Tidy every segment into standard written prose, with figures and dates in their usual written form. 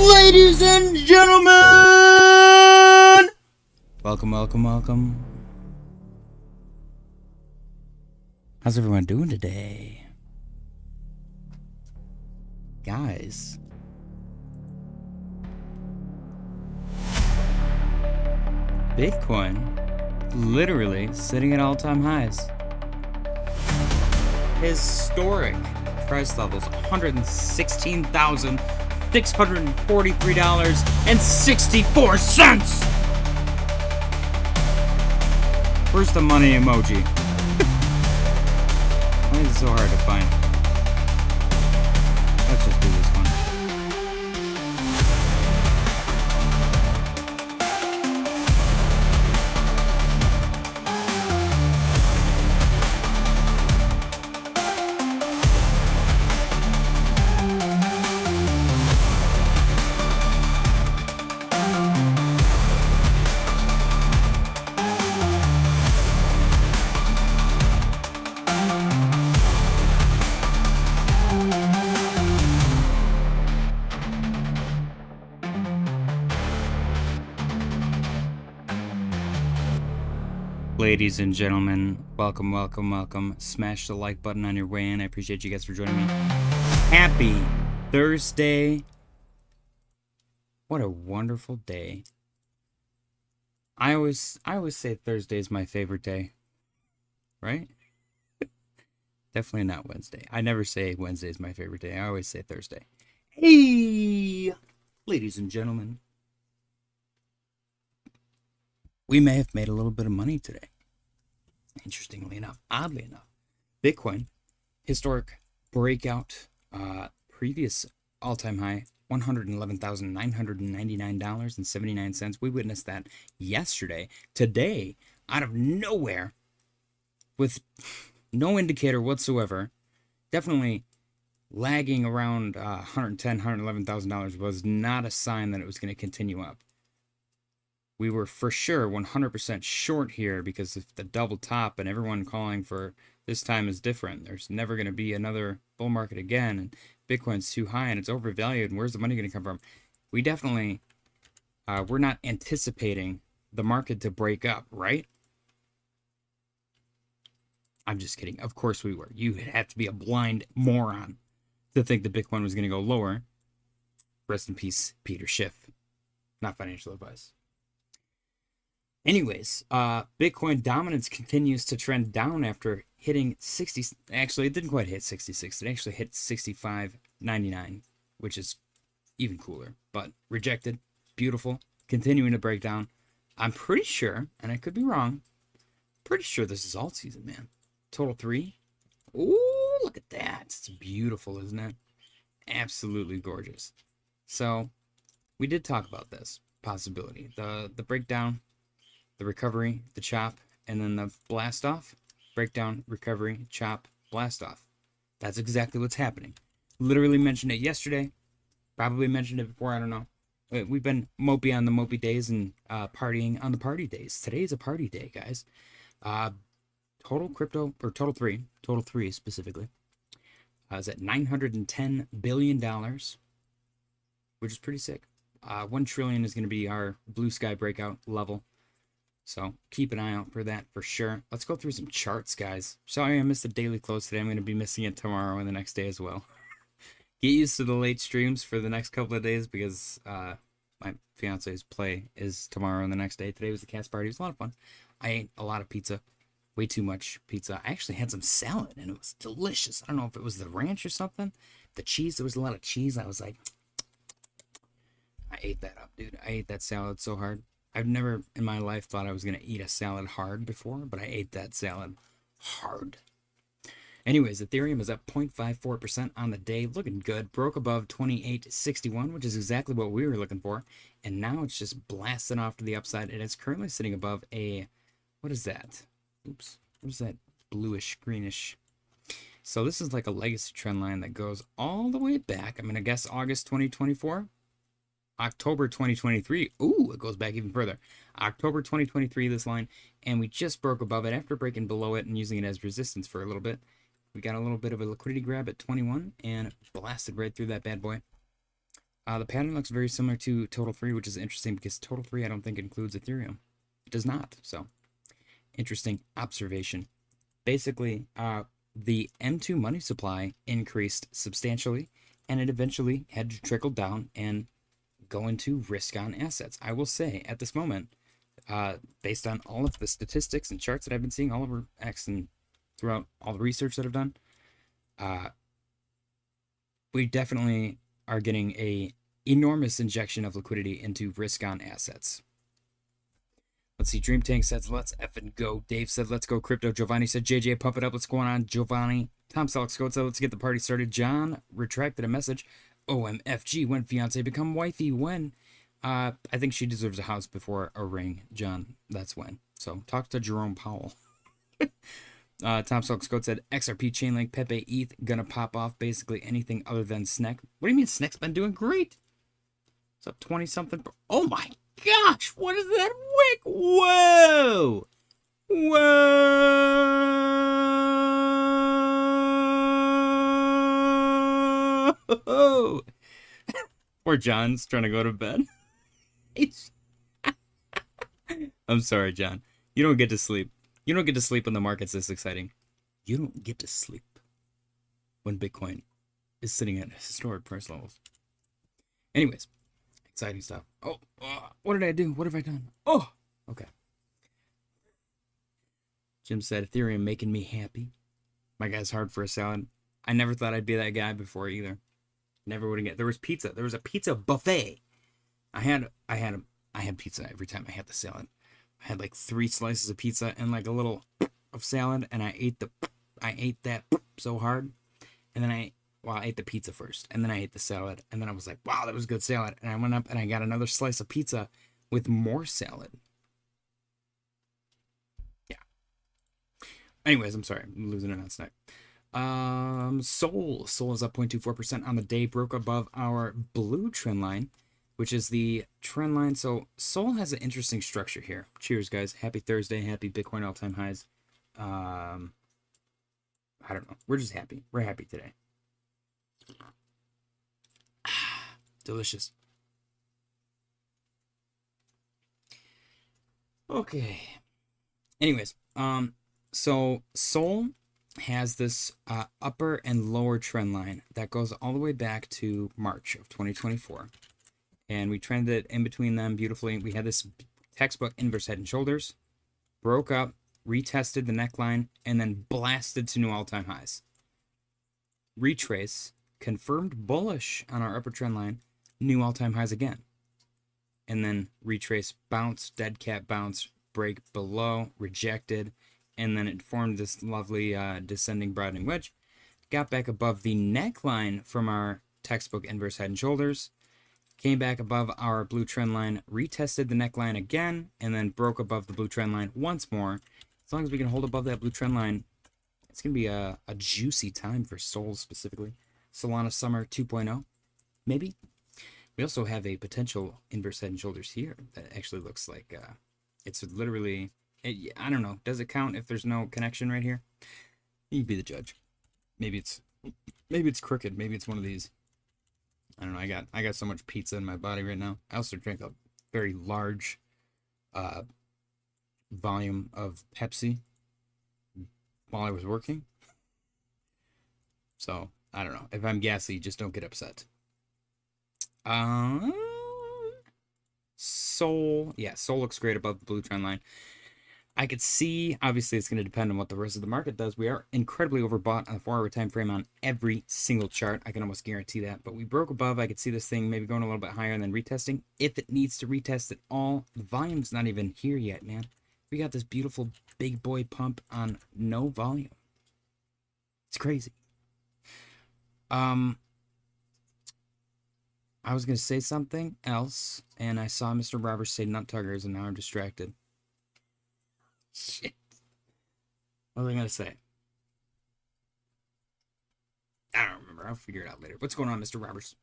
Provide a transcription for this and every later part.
Ladies and gentlemen, welcome. How's everyone doing today? Guys, Bitcoin literally sitting at all-time highs. Historic price levels, $116,643.64. Where's the money emoji? Why is it so hard to find? Let's just do this one. Ladies and gentlemen, welcome. Smash the like button on your way in. I appreciate you guys for joining me. Happy Thursday. What a wonderful day. I always say Thursday is my favorite day. Right? Definitely not Wednesday. I never say Wednesday is my favorite day. I always say Thursday. Hey, ladies and gentlemen. We may have made a little bit of money today. Interestingly enough, oddly enough, Bitcoin, historic breakout, previous all-time high, $111,999.79. We witnessed that yesterday. Today, out of nowhere, with no indicator whatsoever, definitely lagging around $110,000, $111,000 was not a sign that it was going to continue up. We were for sure 100% short here because of the double top and everyone calling for this time is different. There's never going to be another bull market again. And Bitcoin's too high and it's overvalued. And where's the money going to come from? We definitely, we're not anticipating the market to break up, right? I'm just kidding. Of course we were. You have to be a blind moron to think that Bitcoin was going to go lower. Rest in peace, Peter Schiff. Not financial advice. Anyways, Bitcoin dominance continues to trend down after hitting 60. Actually, it didn't quite hit 66. It actually hit 65.99, which is even cooler. But rejected. Beautiful. Continuing to break down. I'm pretty sure, and I could be wrong, pretty sure this is alt season, man. Total 3. Ooh, look at that. It's beautiful, isn't it? Absolutely gorgeous. So, we did talk about this possibility. The breakdown, the recovery, the chop, and then the blast off. Breakdown, recovery, chop, blast off. That's exactly what's happening. Literally mentioned it yesterday. Probably mentioned it before, I don't know. We've been mopey on the mopey days and partying on the party days. Today is a party day, guys. Total crypto, or total three specifically, is at $910 billion, which is pretty sick. 1 trillion is going to be our blue sky breakout level. So keep an eye out for that for sure. Let's go through some charts, guys. Sorry I missed the daily close today. I'm going to be missing it tomorrow and the next day as well. Get used to the late streams for the next couple of days because my fiance's play is tomorrow and the next day. Today was the cat's party. It was a lot of fun. I ate a lot of pizza. Way too much pizza. I actually had some salad and it was delicious. I don't know if it was the ranch or something. The cheese, there was a lot of cheese. I was like, I ate that up, dude. I ate that salad so hard. I've never in my life thought I was going to eat a salad hard before, but I ate that salad hard. Anyways, Ethereum is up 0.54% on the day, looking good. Broke above 2861, which is exactly what we were looking for. And now it's just blasting off to the upside. And it's currently sitting above a, what is that? Oops, what is that bluish, greenish? So this is like a legacy trend line that goes all the way back. I'm going to guess August 2024. October 2023. Ooh, it goes back even further. October 2023, this line, and we just broke above it after breaking below it and using it as resistance for a little bit. We got a little bit of a liquidity grab at 21 and blasted right through that bad boy. The pattern looks very similar to Total 3, which is interesting because Total 3 I don't think includes Ethereum. It does not. So, interesting observation. Basically, the M2 money supply increased substantially, and it eventually had to trickle down and go into risk-on assets. I will say, at this moment, based on all of the statistics and charts that I've been seeing all over X and throughout all the research that I've done, we definitely are getting a enormous injection of liquidity into risk-on assets. Let's see. Dream Tank says, let's effing go. Dave said, let's go crypto. Giovanni said, JJ, pump it up. What's going on, Giovanni? Tom Selleck's code said, let's get the party started. John retracted a message. OMFG, when fiance become wifey? When? I think she deserves a house before a ring, John. That's when. So talk to Jerome Powell. Tom Selleck's code said, XRP, Chainlink, Pepe, ETH, gonna pop off basically anything other than SNEK. What do you mean SNEK's been doing great? It's up 20-something. Oh my gosh, what is that wick? Whoa! Whoa! Poor John's trying to go to bed. I'm sorry, John. You don't get to sleep. You don't get to sleep when the market's this exciting. You don't get to sleep when Bitcoin is sitting at historic price levels. Anyways, exciting stuff. Oh, what did I do? What have I done? Oh, okay. Jim said, Ethereum making me happy. My guy's hard for a salad. I never thought I'd be that guy before either. Never would have get. There was pizza. There was a pizza buffet. I had pizza every time I had the salad. I had like 3 slices of pizza and like a little of salad, and I ate that so hard. And then I ate the pizza first, and then I ate the salad, and then I was like, wow, that was good salad. And I went up and I got another slice of pizza with more salad. Yeah. Anyways, I'm sorry, I'm losing it on SNEK. Sol is up 0.24% on the day, broke above our blue trend line, which is the trend line. So Sol has an interesting structure here. Cheers, guys. Happy Thursday. Happy Bitcoin all-time highs. I don't know. We're just happy. We're happy today. Delicious. Okay. Anyways, so Sol has this upper and lower trend line that goes all the way back to March of 2024. And we trended it in between them beautifully. We had this textbook inverse head and shoulders, broke up, retested the neckline, and then blasted to new all-time highs. Retrace, confirmed bullish on our upper trend line, new all-time highs again. And then retrace, bounce, dead cat bounce, break below, rejected, and then it formed this lovely descending broadening wedge. Got back above the neckline from our textbook inverse head and shoulders, came back above our blue trend line, retested the neckline again, and then broke above the blue trend line once more. As long as we can hold above that blue trend line, it's going to be a juicy time for Sol specifically. Solana Summer 2.0, maybe. We also have a potential inverse head and shoulders here that actually looks like it's literally... I don't know. Does it count if there's no connection right here? You be the judge. Maybe it's crooked. Maybe it's one of these. I don't know. I got so much pizza in my body right now. I also drank a very large volume of Pepsi while I was working. So I don't know. If I'm gassy, just don't get upset. Sol looks great above the blue trend line. I could see, obviously it's going to depend on what the rest of the market does. We are incredibly overbought on the 4-hour time frame on every single chart. I can almost guarantee that. But we broke above. I could see this thing maybe going a little bit higher and then retesting. If it needs to retest at all, the volume's not even here yet, man. We got this beautiful big boy pump on no volume. It's crazy. I was going to say something else, and I saw Mr. Roberts say nut tuggers, and now I'm distracted. Shit. What was I going to say? I don't remember. I'll figure it out later. What's going on, Mr. Roberts?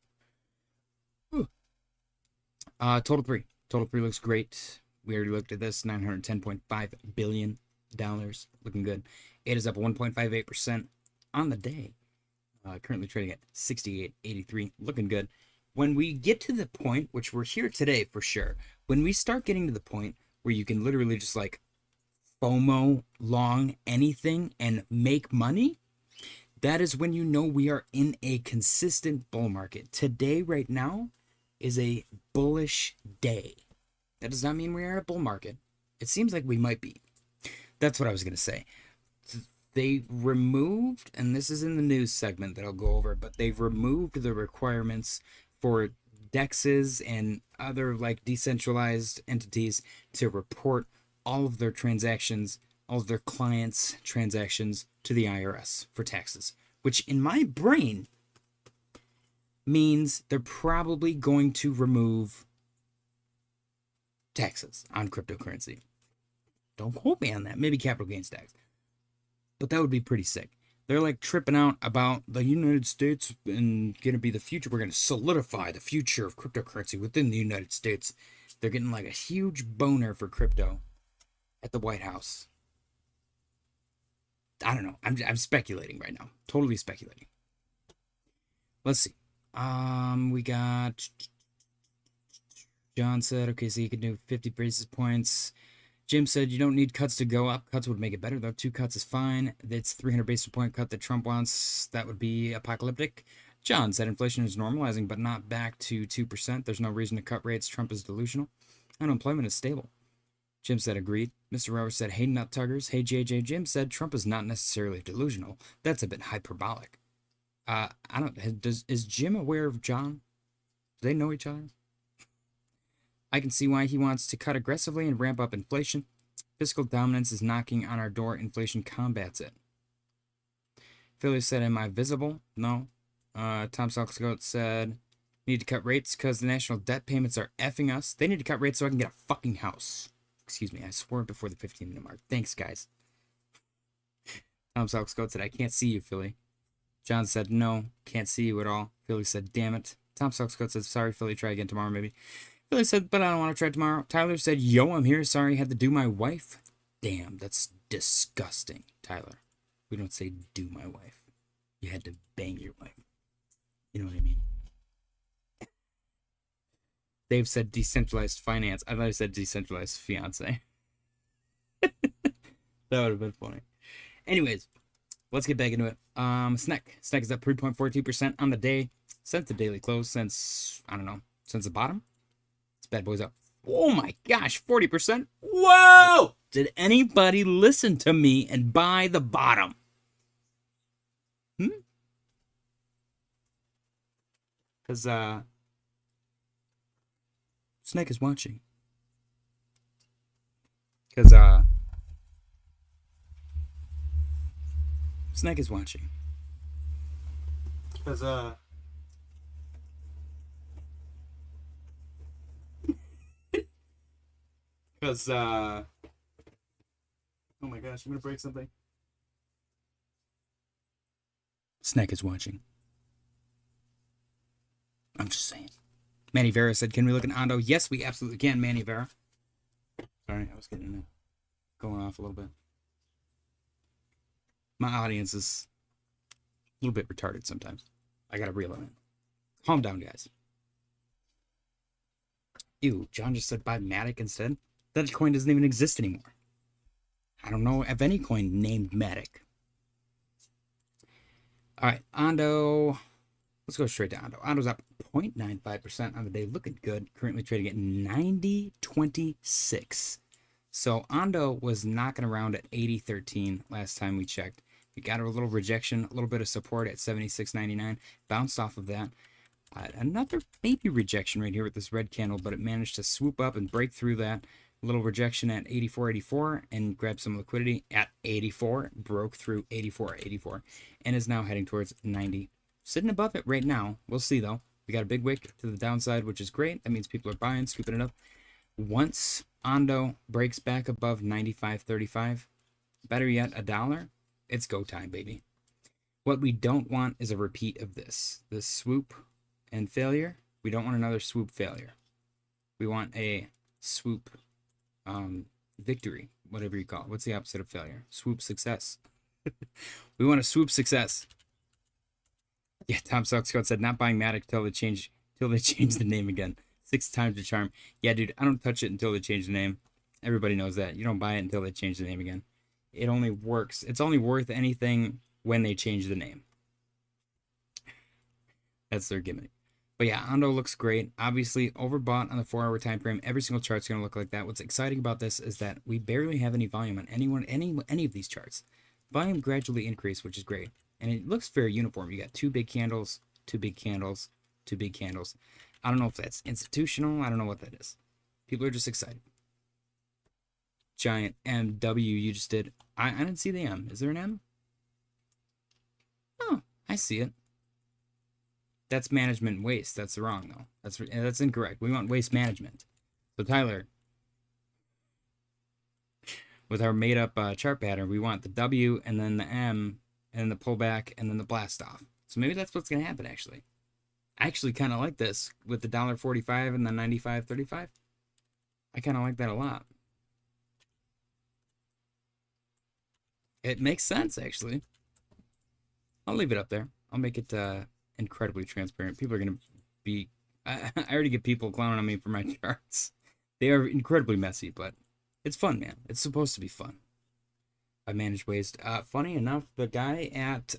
Total 3. Total 3 looks great. We already looked at this. $910.5 billion. Looking good. It is up 1.58% on the day. Currently trading at 68.83. Looking good. when we get to the point, which we're here today for sure, when we start getting to the point where you can literally just like FOMO long anything and make money, that is when you know we are in a consistent bull market. Today, right now, is a bullish day. That does not mean we are in a bull market. It seems like we might be. That's what I was going to say. They removed, and this is in the news segment that I'll go over, but they've removed the requirements for DEXs and other like decentralized entities to report all of their transactions, all of their clients' transactions to the IRS for taxes, which in my brain means they're probably going to remove taxes on cryptocurrency. Don't quote me on that. Maybe capital gains tax. But that would be pretty sick. They're like tripping out about the United States and going to be the future. We're going to solidify the future of cryptocurrency within the United States. They're getting like a huge boner for crypto at the White House. I don't know. I'm speculating right now. Totally speculating. Let's see. We got John said, okay, so you can do 50 basis points. Jim said you don't need cuts to go up. Cuts would make it better, though. 2 cuts is fine. It's 300 basis point cut that Trump wants. That would be apocalyptic. John said inflation is normalizing, but not back to 2%. There's no reason to cut rates. Trump is delusional. Unemployment is stable. Jim said agreed. Mr. Roberts said, hey, nut tuggers. Hey, JJ. Jim said Trump is not necessarily delusional. That's a bit hyperbolic. I don't. Is Jim aware of John? Do they know each other? I can see why he wants to cut aggressively and ramp up inflation. Fiscal dominance is knocking on our door. Inflation combats it. Philly said, am I visible? No. Tom Salksgoat said, need to cut rates because the national debt payments are effing us. They need to cut rates so I can get a fucking house. Excuse me, I swore before the 15-minute mark. Thanks, guys. Tom Salksgoat said, I can't see you, Philly. John said, no, can't see you at all. Philly said, damn it. Tom Salksgoat said, sorry, Philly, try again tomorrow, maybe. Philly said, but I don't want to try tomorrow. Tyler said, yo, I'm here. Sorry, had to do my wife. Damn, that's disgusting, Tyler. We don't say do my wife. You had to bang your wife. You know what I mean? Dave said decentralized finance. I thought he said decentralized fiance. That would have been funny. Anyways, let's get back into it. SNEK. SNEK is up 3.42% on the day since the daily close, since the bottom. This bad boy's up. Oh my gosh, 40%. Whoa! Did anybody listen to me and buy the bottom? Because, SNEK is watching. Because, SNEK is watching. Because, oh my gosh, I'm gonna break something. SNEK is watching. I'm just saying. Manny Vera said, can we look at Ondo? Yes, we absolutely can, Manny Vera. Sorry, I was getting going off a little bit. My audience is a little bit retarded sometimes. I gotta reel it in. Calm down, guys. Ew, John just said buy Matic instead. That coin doesn't even exist anymore. I don't know of any coin named Matic. Alright, Ondo. Let's go straight to Ondo. Ondo's up 0.95% on the day. Looking good. Currently trading at 90.26. So Ondo was knocking around at 80.13 last time we checked. We got a little rejection, a little bit of support at 76.99. Bounced off of that. Another baby rejection right here with this red candle, but it managed to swoop up and break through that. A little rejection at 84.84 and grab some liquidity at 84. Broke through 84.84 and is now heading towards 90. Sitting above it right now. We'll see, though. We got a big wick to the downside, which is great. That means people are buying, scooping it up. Once Ondo breaks back above 95.35, better yet, $1, it's go time, baby. What we don't want is a repeat of this. This swoop and failure. We don't want another swoop failure. We want a swoop victory, whatever you call it. What's the opposite of failure? Swoop success. We want a swoop success. Yeah, Tom Soxcott said not buying Matic till they change till they change the name again. 6 times the charm. Yeah, dude, I don't touch it until they change the name. Everybody knows that. You don't buy it until they change the name again. It only works. It's only worth anything when they change the name. That's their gimmick. But yeah, Ondo looks great. Obviously, overbought on the 4-hour time frame. Every single chart's going to look like that. What's exciting about this is that we barely have any volume on any of these charts. Volume gradually increased, which is great. And it looks very uniform. You got 2 big candles, 2 big candles, 2 big candles. I don't know if that's institutional. I don't know what that is. People are just excited. Giant MW you just did. I didn't see the M. Is there an M? Oh, I see it. That's management waste. That's wrong, though. That's incorrect. We want waste management. So, Tyler, with our made-up chart pattern, we want the W and then the M and then the pullback and then the blast off. So maybe that's what's going to happen, actually. I actually kind of like this with the $1.45 and the 95.35. I kind of like that a lot. It makes sense, actually. I'll leave it up there. I'll make it incredibly transparent. People are going to be... I already get people clowning on me for my charts. They are incredibly messy, but it's fun, man. It's supposed to be fun. I manage waste. Funny enough, the guy at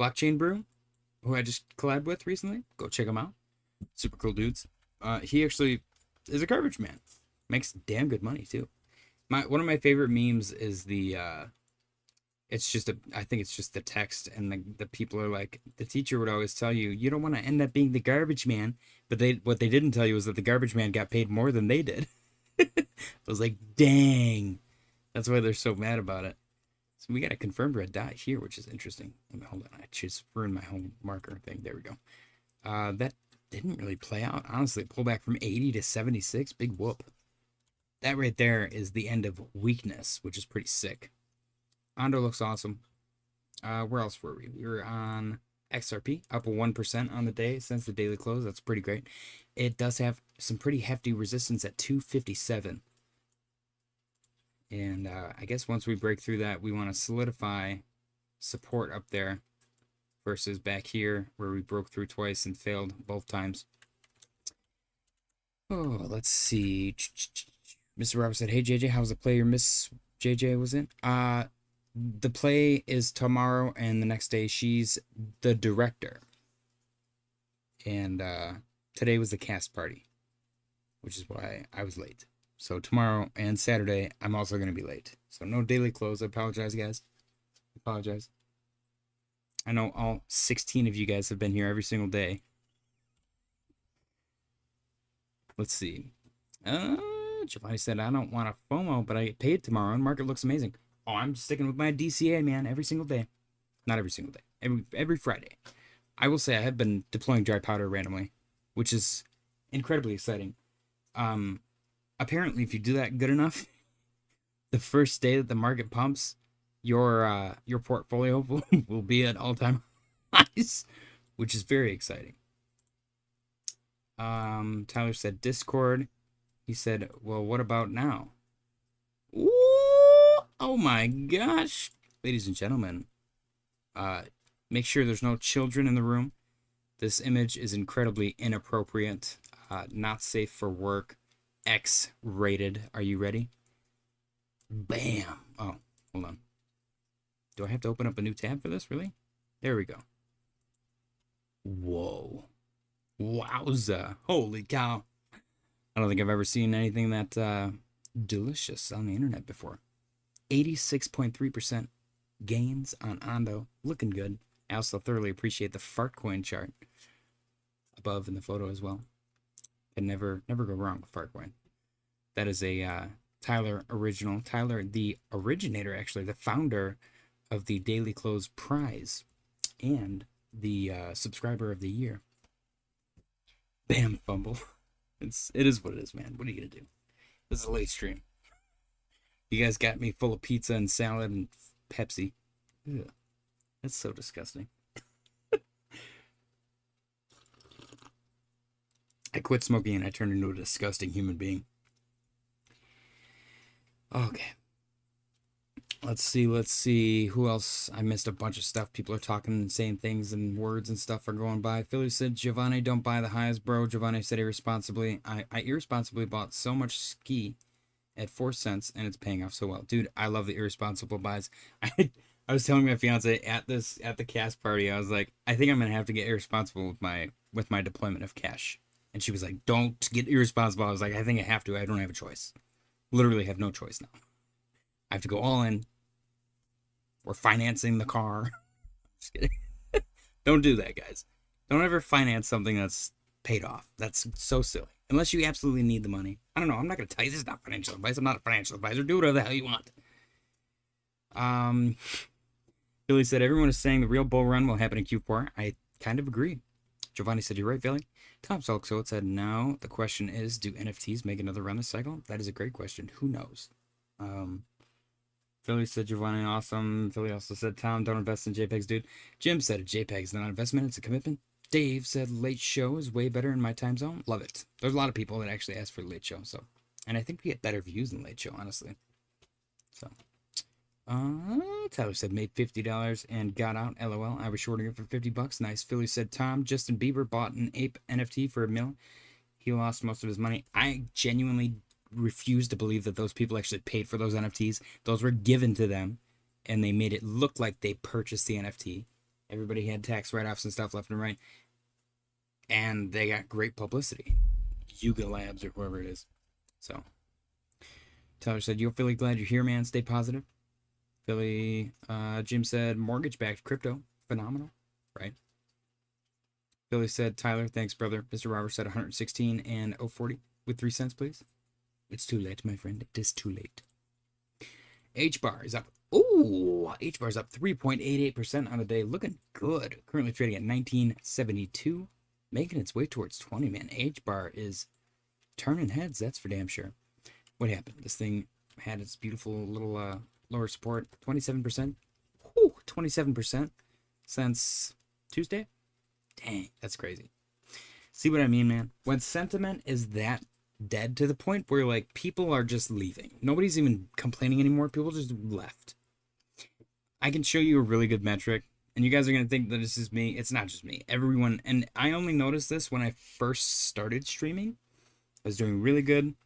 Blockchain Brew, who I just collabed with recently, go check him out. Super cool dudes. He actually is a garbage man. Makes damn good money, too. One of my favorite memes is the... I think it's just the text, and the people are like, the teacher would always tell you, you don't want to end up being the garbage man, but what they didn't tell you was that the garbage man got paid more than they did. I was like, dang. That's why they're so mad about it. So we got a confirmed red dot here, which is interesting. Hold on, I just ruined my home marker thing. There we go. That didn't really play out. Honestly, pull back from 80 to 76, big whoop. That right there is the end of weakness, which is pretty sick. Ondo looks awesome. Where else were we? We were on XRP, up 1% on the day since the daily close. That's pretty great. It does have some pretty hefty resistance at 257. And I guess once we break through that, we want to solidify support up there versus back here where we broke through twice and failed both times. Oh, let's see. Mr. Robert said, hey, JJ, how's the play your Miss JJ was in? The play is tomorrow, and the next day she's the director. And today was the cast party, which is why I was late. So tomorrow and Saturday, I'm also going to be late. So no daily close. I apologize, guys. I apologize. I know all 16 of you guys have been here every single day. Let's see. Giovanni said, I don't want a FOMO, but I get paid tomorrow, and market looks amazing. Oh, I'm sticking with my DCA, man, every single day. Not every single day. Every Friday. I will say I have been deploying dry powder randomly, which is incredibly exciting. Apparently, if you do that good enough, the first day that the market pumps, your portfolio will be at all-time highs, which is very exciting. Tyler said Discord. He said, well, what about now? Ooh! Oh my gosh. Ladies and gentlemen, make sure there's no children in the room. This image is incredibly inappropriate, not safe for work, X-rated. Are you ready? Bam. Oh, hold on. Do I have to open up a new tab for this, really? There we go. Whoa. Wowza. Holy cow. I don't think I've ever seen anything that delicious on the internet before. 86.3% gains on Ondo. Looking good. I also thoroughly appreciate the Fartcoin chart above in the photo as well. Can never go wrong with Fartcoin. That is a Tyler original. Tyler, the originator, actually, the founder of the Daily Close Prize and the subscriber of the year. Bam, fumble. It is what it is, man. What are you gonna do? This is a late stream. You guys got me full of pizza and salad and Pepsi. Ugh, that's so disgusting. I quit smoking and I turned into a disgusting human being. Okay. Let's see. Who else? I missed a bunch of stuff. People are talking and saying things and words and stuff are going by. Philly said, Giovanni, don't buy the highs, bro. Giovanni said irresponsibly. I irresponsibly bought so much ski at 4 cents and it's paying off so well. Dude, I love the irresponsible buys. I was telling my fiance at the cast party, I was like, I think I'm gonna have to get irresponsible with my deployment of cash. And she was like, don't get irresponsible. I was like, I think I have to. I don't have a choice. Literally have no choice now. I have to go all in. We're financing the car. Just kidding. Don't do that, guys. Don't ever finance something that's paid off. That's so silly. Unless you absolutely need the money. I don't know. I'm not going to tell you this is not financial advice. I'm not a financial advisor. Do whatever the hell you want. Billy said, everyone is saying the real bull run will happen in Q4. I kind of agree. Giovanni said, you're right, Billy. Tom Selkso said, no. The question is, do NFTs make another run this cycle? That is a great question. Who knows? Philly said, Giovanni, awesome. Philly also said, Tom, don't invest in JPEGs, dude. Jim said, a JPEG is not an investment, it's a commitment. Dave said, late show is way better in my time zone. Love it. There's a lot of people that actually ask for late show, so. And I think we get better views than late show, honestly. So. Tyler said, made $50 and got out. LOL. I was shorting it for $50. Nice. Philly said, Tom, Justin Bieber bought an ape NFT for $1 million. He lost most of his money. I genuinely refuse to believe that those people actually paid for those NFTs. Those were given to them, and they made it look like they purchased the NFT. Everybody had tax write-offs and stuff left and right, and they got great publicity. Yuga Labs or whoever it is. So, Tyler said, yo, Philly, glad you're here, man. Stay positive. Philly, Jim said, mortgage-backed crypto. Phenomenal, right? Philly said, Tyler, thanks, brother. Mr. Robert said 116 and 040 with 3 cents, please. It's too late, my friend. It is too late. HBAR is up. Ooh, HBAR is up 3.88% on the day. Looking good. Currently trading at 1972. Making its way towards 20, man. HBAR is turning heads. That's for damn sure. What happened? This thing had its beautiful little lower support. 27%. Whew, 27% since Tuesday. Dang, that's crazy. See what I mean, man? When sentiment is that dead to the point where like people are just leaving. Nobody's even complaining anymore. People just left. I can show you a really good metric, and you guys are going to think that this is me. It's not just me. Everyone, and I only noticed this when I first started streaming. I was doing really good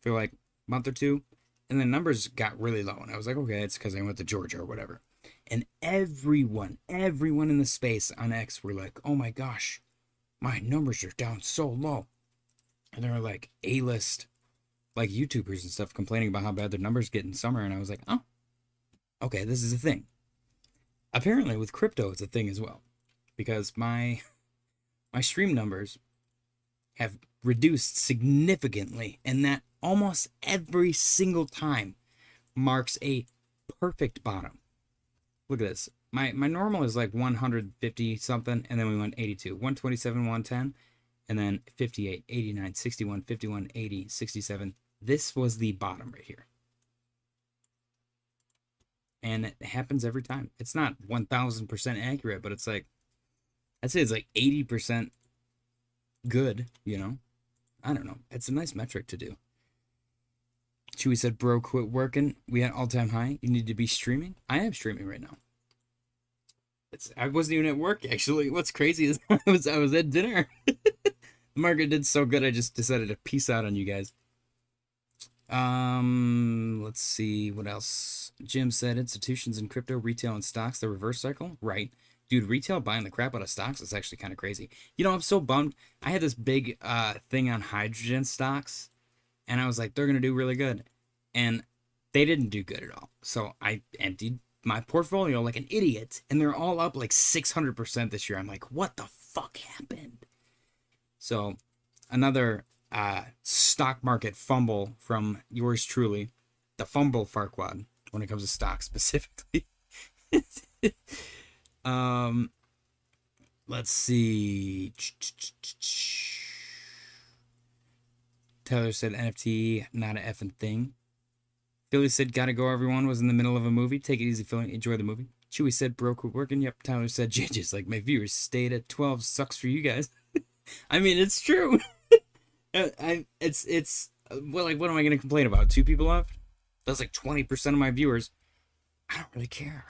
for like a month or two, and the numbers got really low, and I was like, okay, it's because I went to Georgia or whatever. And everyone in the space on X were like, oh my gosh, my numbers are down so low. And they were like A-list, like YouTubers and stuff complaining about how bad their numbers get in summer. And I was like, oh, okay, this is a thing. Apparently with crypto, it's a thing as well. Because my stream numbers have reduced significantly. And that almost every single time marks a perfect bottom. Look at this. My normal is like 150 something. And then we went 82. 127, 110. And then 58, 89, 61, 51, 80, 67. This was the bottom right here. And it happens every time. It's not 1000% accurate, but it's like, I'd say it's like 80% good, you know? I don't know. It's a nice metric to do. Chewy said, bro, quit working. We had all-time high. You need to be streaming. I am streaming right now. I wasn't even at work, actually. What's crazy is I was at dinner. The market did so good, I just decided to peace out on you guys. Let's see what else. Jim said institutions in crypto, retail, and stocks, the reverse cycle. Right. Dude, retail buying the crap out of stocks is actually kind of crazy. You know, I'm so bummed. I had this big thing on hydrogen stocks, and I was like, they're going to do really good. And they didn't do good at all. So I emptied my portfolio like an idiot, and they're all up like 600% this year. I'm like, what the fuck happened? So another stock market fumble from yours truly, the fumble Farquad, when it comes to stocks specifically. Let's see. Taylor said NFT, not an effing thing. Philly said, gotta go, everyone. Was in the middle of a movie. Take it easy, Philly. Enjoy the movie. Chewy said, bro, quit working. Yep. Tyler said, changes. Like, my viewers stayed at 12. Sucks for you guys. I mean, it's true. Well, like, what am I going to complain about? 2 people left? That's like 20% of my viewers. I don't really care.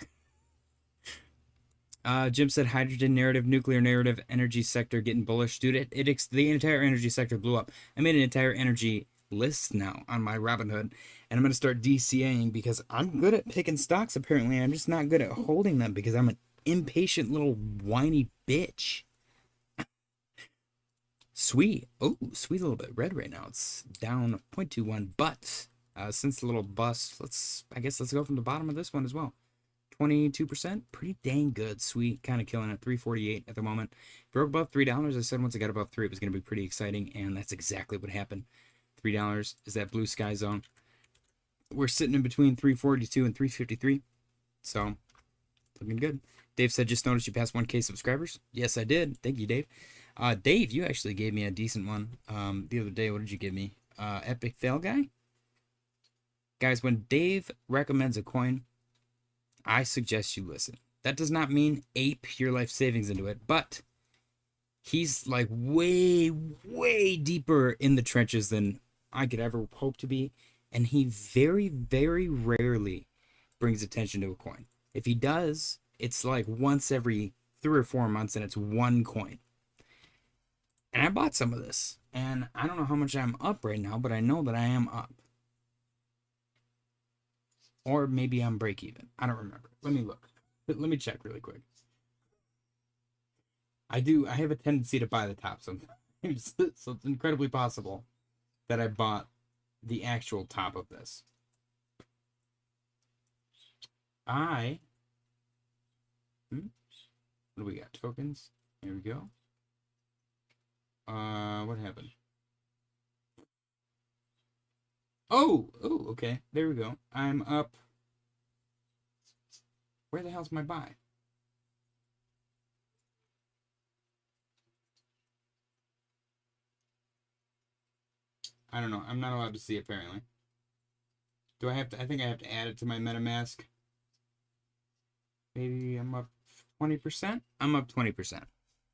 Jim said hydrogen narrative, nuclear narrative, energy sector getting bullish. Dude, the entire energy sector blew up. I made an entire energy list now on my Robinhood, and I'm going to start DCAing because I'm good at picking stocks apparently. I'm just not good at holding them because I'm an impatient little whiny bitch. Sweet. Oh, sweet, a little bit red right now. It's down 0.21, but since the little bust, I guess let's go from the bottom of this one as well. 22%, pretty dang good. Sweet, kind of killing it. 348 at the moment. Broke above $3. I said once I got above 3, it was going to be pretty exciting, and that's exactly what happened. $3 is that blue sky zone. We're sitting in between 342 and 353, so looking good. Dave said, just noticed you passed 1K subscribers. Yes, I did. Thank you, Dave. Dave, you actually gave me a decent one the other day. What did you give me? Epic Fail Guy? Guys, when Dave recommends a coin, I suggest you listen. That does not mean ape your life savings into it, but he's like way, way deeper in the trenches than I could ever hope to be, and he very, very rarely brings attention to a coin. If he does, it's like once every 3 or 4 months, and it's one coin. And I bought some of this, and I don't know how much I'm up right now, but I know that I am up. Or maybe I'm break even. I don't remember. Let me look. Let me check really quick. I have a tendency to buy the top sometimes. So it's incredibly possible that I bought the actual top of this. What do we got? Tokens. Here we go. What happened? Oh, okay. There we go. I'm up. Where the hell's my buy? I don't know. I'm not allowed to see, apparently. Do I have to? I think I have to add it to my MetaMask. Maybe I'm up 20%? I'm up 20%.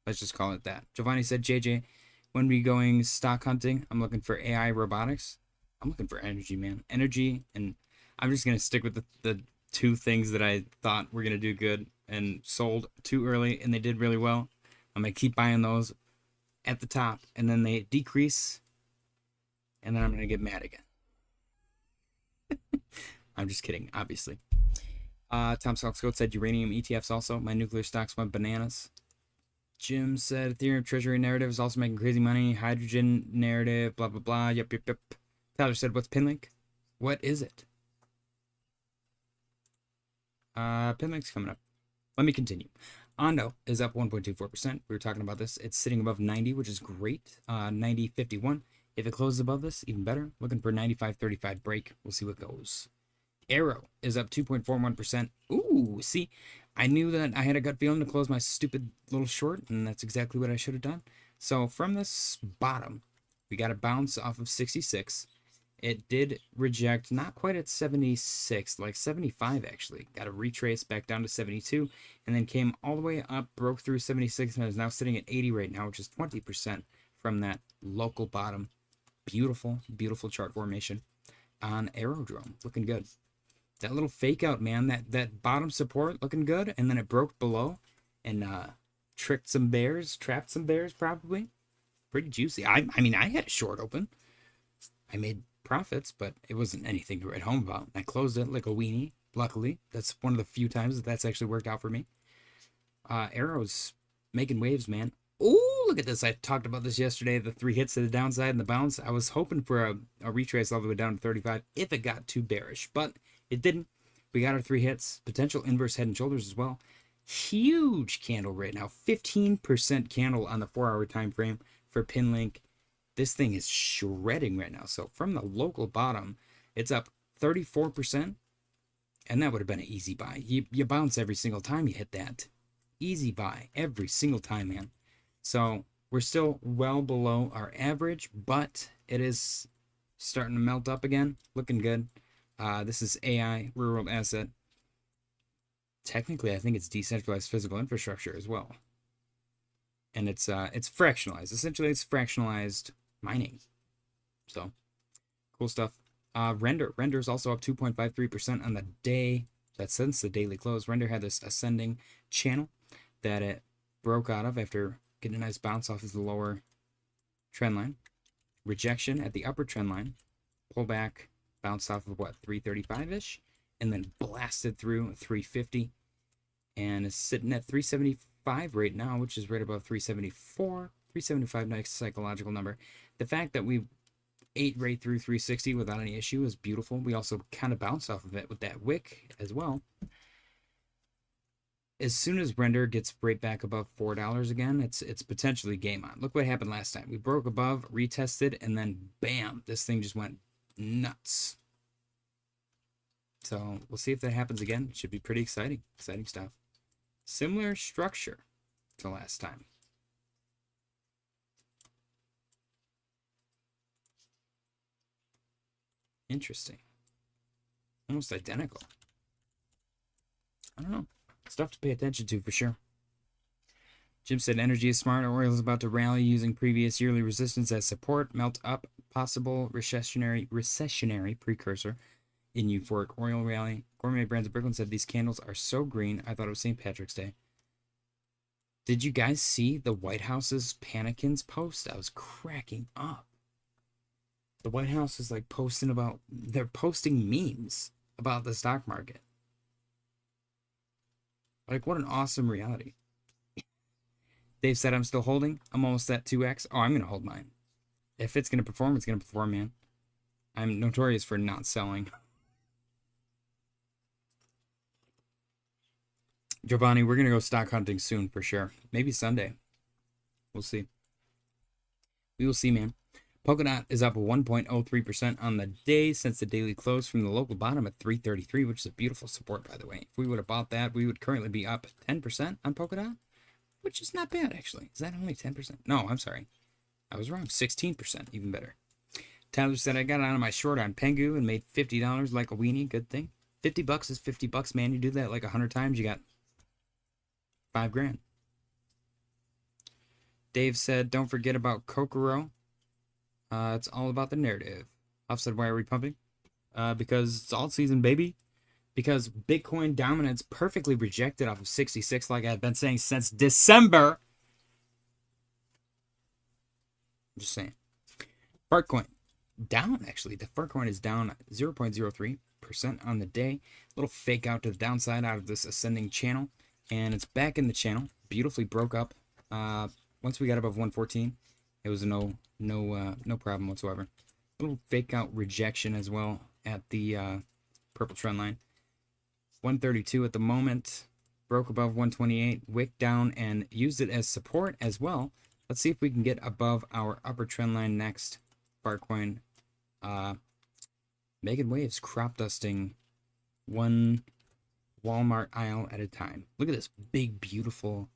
Let's just call it that. Giovanni said, JJ, when we going stock hunting, I'm looking for AI robotics. I'm looking for energy, man. Energy, and I'm just going to stick with the 2 things that I thought were going to do good and sold too early, and they did really well. I'm going to keep buying those at the top, and then they decrease, and then I'm going to get mad again. I'm just kidding, obviously. Tom Salkscoat said uranium ETFs also. My nuclear stocks went bananas. Jim said Ethereum Treasury narrative is also making crazy money. Hydrogen narrative, blah, blah, blah. Yep. Tyler said, what's Pinlink? What is it? Pinlink's coming up. Let me continue. Ondo is up 1.24%. We were talking about this. It's sitting above 90, which is great. 90.51. If it closes above this, even better. Looking for 95.35 break. We'll see what goes. Arrow is up 2.41%. Ooh, see, I knew that I had a gut feeling to close my stupid little short, and that's exactly what I should have done. So from this bottom, we got a bounce off of 66. It did reject, not quite at 76, like 75 actually. Got a retrace back down to 72, and then came all the way up, broke through 76, and is now sitting at 80 right now, which is 20% from that local bottom. Beautiful, beautiful chart formation on Aerodrome. Looking good. That little fake out, man, that bottom support looking good, and then it broke below and trapped some bears probably. Pretty juicy. I mean, I had a short open. I made profits, but it wasn't anything to write home about. I closed it like a weenie. Luckily, that's one of the few times that's actually worked out for me. Arrow's making waves, man. Oh, look at this. I talked about this yesterday, the 3 hits to the downside and the bounce. I was hoping for a retrace all the way down to 35 if it got too bearish, but it didn't. We got our 3 hits. Potential inverse head and shoulders as well. Huge candle right now. 15% candle on the 4-hour time frame for Pinlink. This thing is shredding right now. So from the local bottom, it's up 34%. And that would have been an easy buy. You bounce every single time you hit that. Easy buy every single time, man. So we're still well below our average, but it is starting to melt up again. Looking good. This is AI, real world asset. Technically, I think it's decentralized physical infrastructure as well. And it's fractionalized. Essentially, it's fractionalized mining. So, cool stuff. Render is also up 2.53% on the day. that since the daily close, Render had this ascending channel that it broke out of after getting a nice bounce off of the lower trend line. Rejection at the upper trend line. Pullback, bounced off of what, 335-ish? And then blasted through 350. And is sitting at 375 right now, which is right above 374. 375 next psychological number. The fact that we ate right through 360 without any issue is beautiful. We also kind of bounced off of it with that wick as well. As soon as Render gets right back above $4 again, it's potentially game on. Look what happened last time. We broke above, retested, and then bam, this thing just went nuts. So we'll see if that happens again. It should be pretty exciting. Exciting stuff. Similar structure to last time. Interesting. Almost identical. I don't know. Stuff to pay attention to for sure. Jim said energy is smart. Oil is about to rally using previous yearly resistance as support. Melt up possible recessionary precursor in euphoric oil rally. Gourmet Brands of Brooklyn said these candles are so green. I thought it was St. Patrick's Day. Did you guys see the White House's Panikins post? I was cracking up. The White House is like posting about, they're posting memes about the stock market. Like, what an awesome reality. Dave said, I'm still holding. I'm almost at 2x. Oh, I'm going to hold mine. If it's going to perform, it's going to perform, man. I'm notorious for not selling. Giovanni, we're going to go stock hunting soon for sure. Maybe Sunday. We'll see. We will see, man. Polkadot is up 1.03% on the day since the daily close from the local bottom at 333, which is a beautiful support, by the way. If we would have bought that, we would currently be up 10% on Polkadot, which is not bad, actually. Is that only 10%? No, I'm sorry. I was wrong. 16%, even better. Tyler said, I got out of my short on Pengu and made $50 like a weenie. Good thing. $50 is $50, man. You do that like 100 times, you got $5 grand. Dave said, don't forget about Kokoro. It's all about the narrative. I've said, why are we pumping? Because it's alt season, baby. Because Bitcoin dominance perfectly rejected off of 66, like I've been saying since December. I'm just saying. Fartcoin down, actually. The Fartcoin is down 0.03% on the day. A little fake out to the downside out of this ascending channel. And it's back in the channel. Beautifully broke up. Once we got above 114, it was no problem whatsoever. A little fake out rejection as well at the purple trend line. 132 at the moment. Broke above 128. Wick down and used it as support as well. Let's see if we can get above our upper trend line next. Fartcoin. Making waves. Crop dusting. One Walmart aisle at a time. Look at this big, beautiful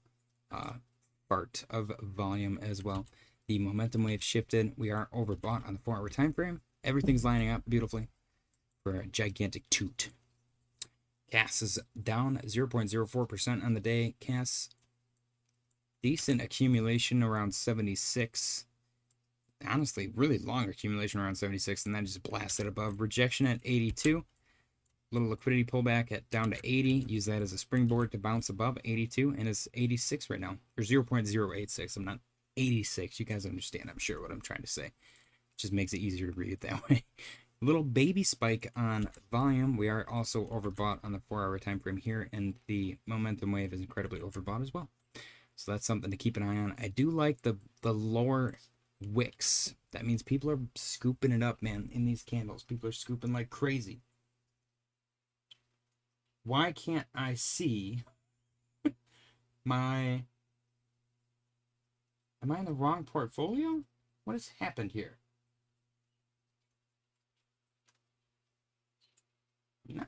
fart of volume as well. The momentum wave shifted. We are overbought on the 4-hour time frame. Everything's lining up beautifully for a gigantic toot. CAS is down 0.04% on the day. CAS, decent accumulation around 76. Honestly, really long accumulation around 76, and then just blasted above. Rejection at 82. Little liquidity pullback at down to 80. Use that as a springboard to bounce above 82, and it's 86 right now. Or 0.086. I'm not 86. You guys understand, I'm sure, what I'm trying to say. It just makes it easier to read it that way. Little baby spike on volume. We are also overbought on the 4-hour time frame here, and the momentum wave is incredibly overbought as well. So that's something to keep an eye on. I do like the lower wicks. That means people are scooping it up, man, in these candles. People are scooping like crazy. Why can't I see my... Am I in the wrong portfolio? What has happened here? No.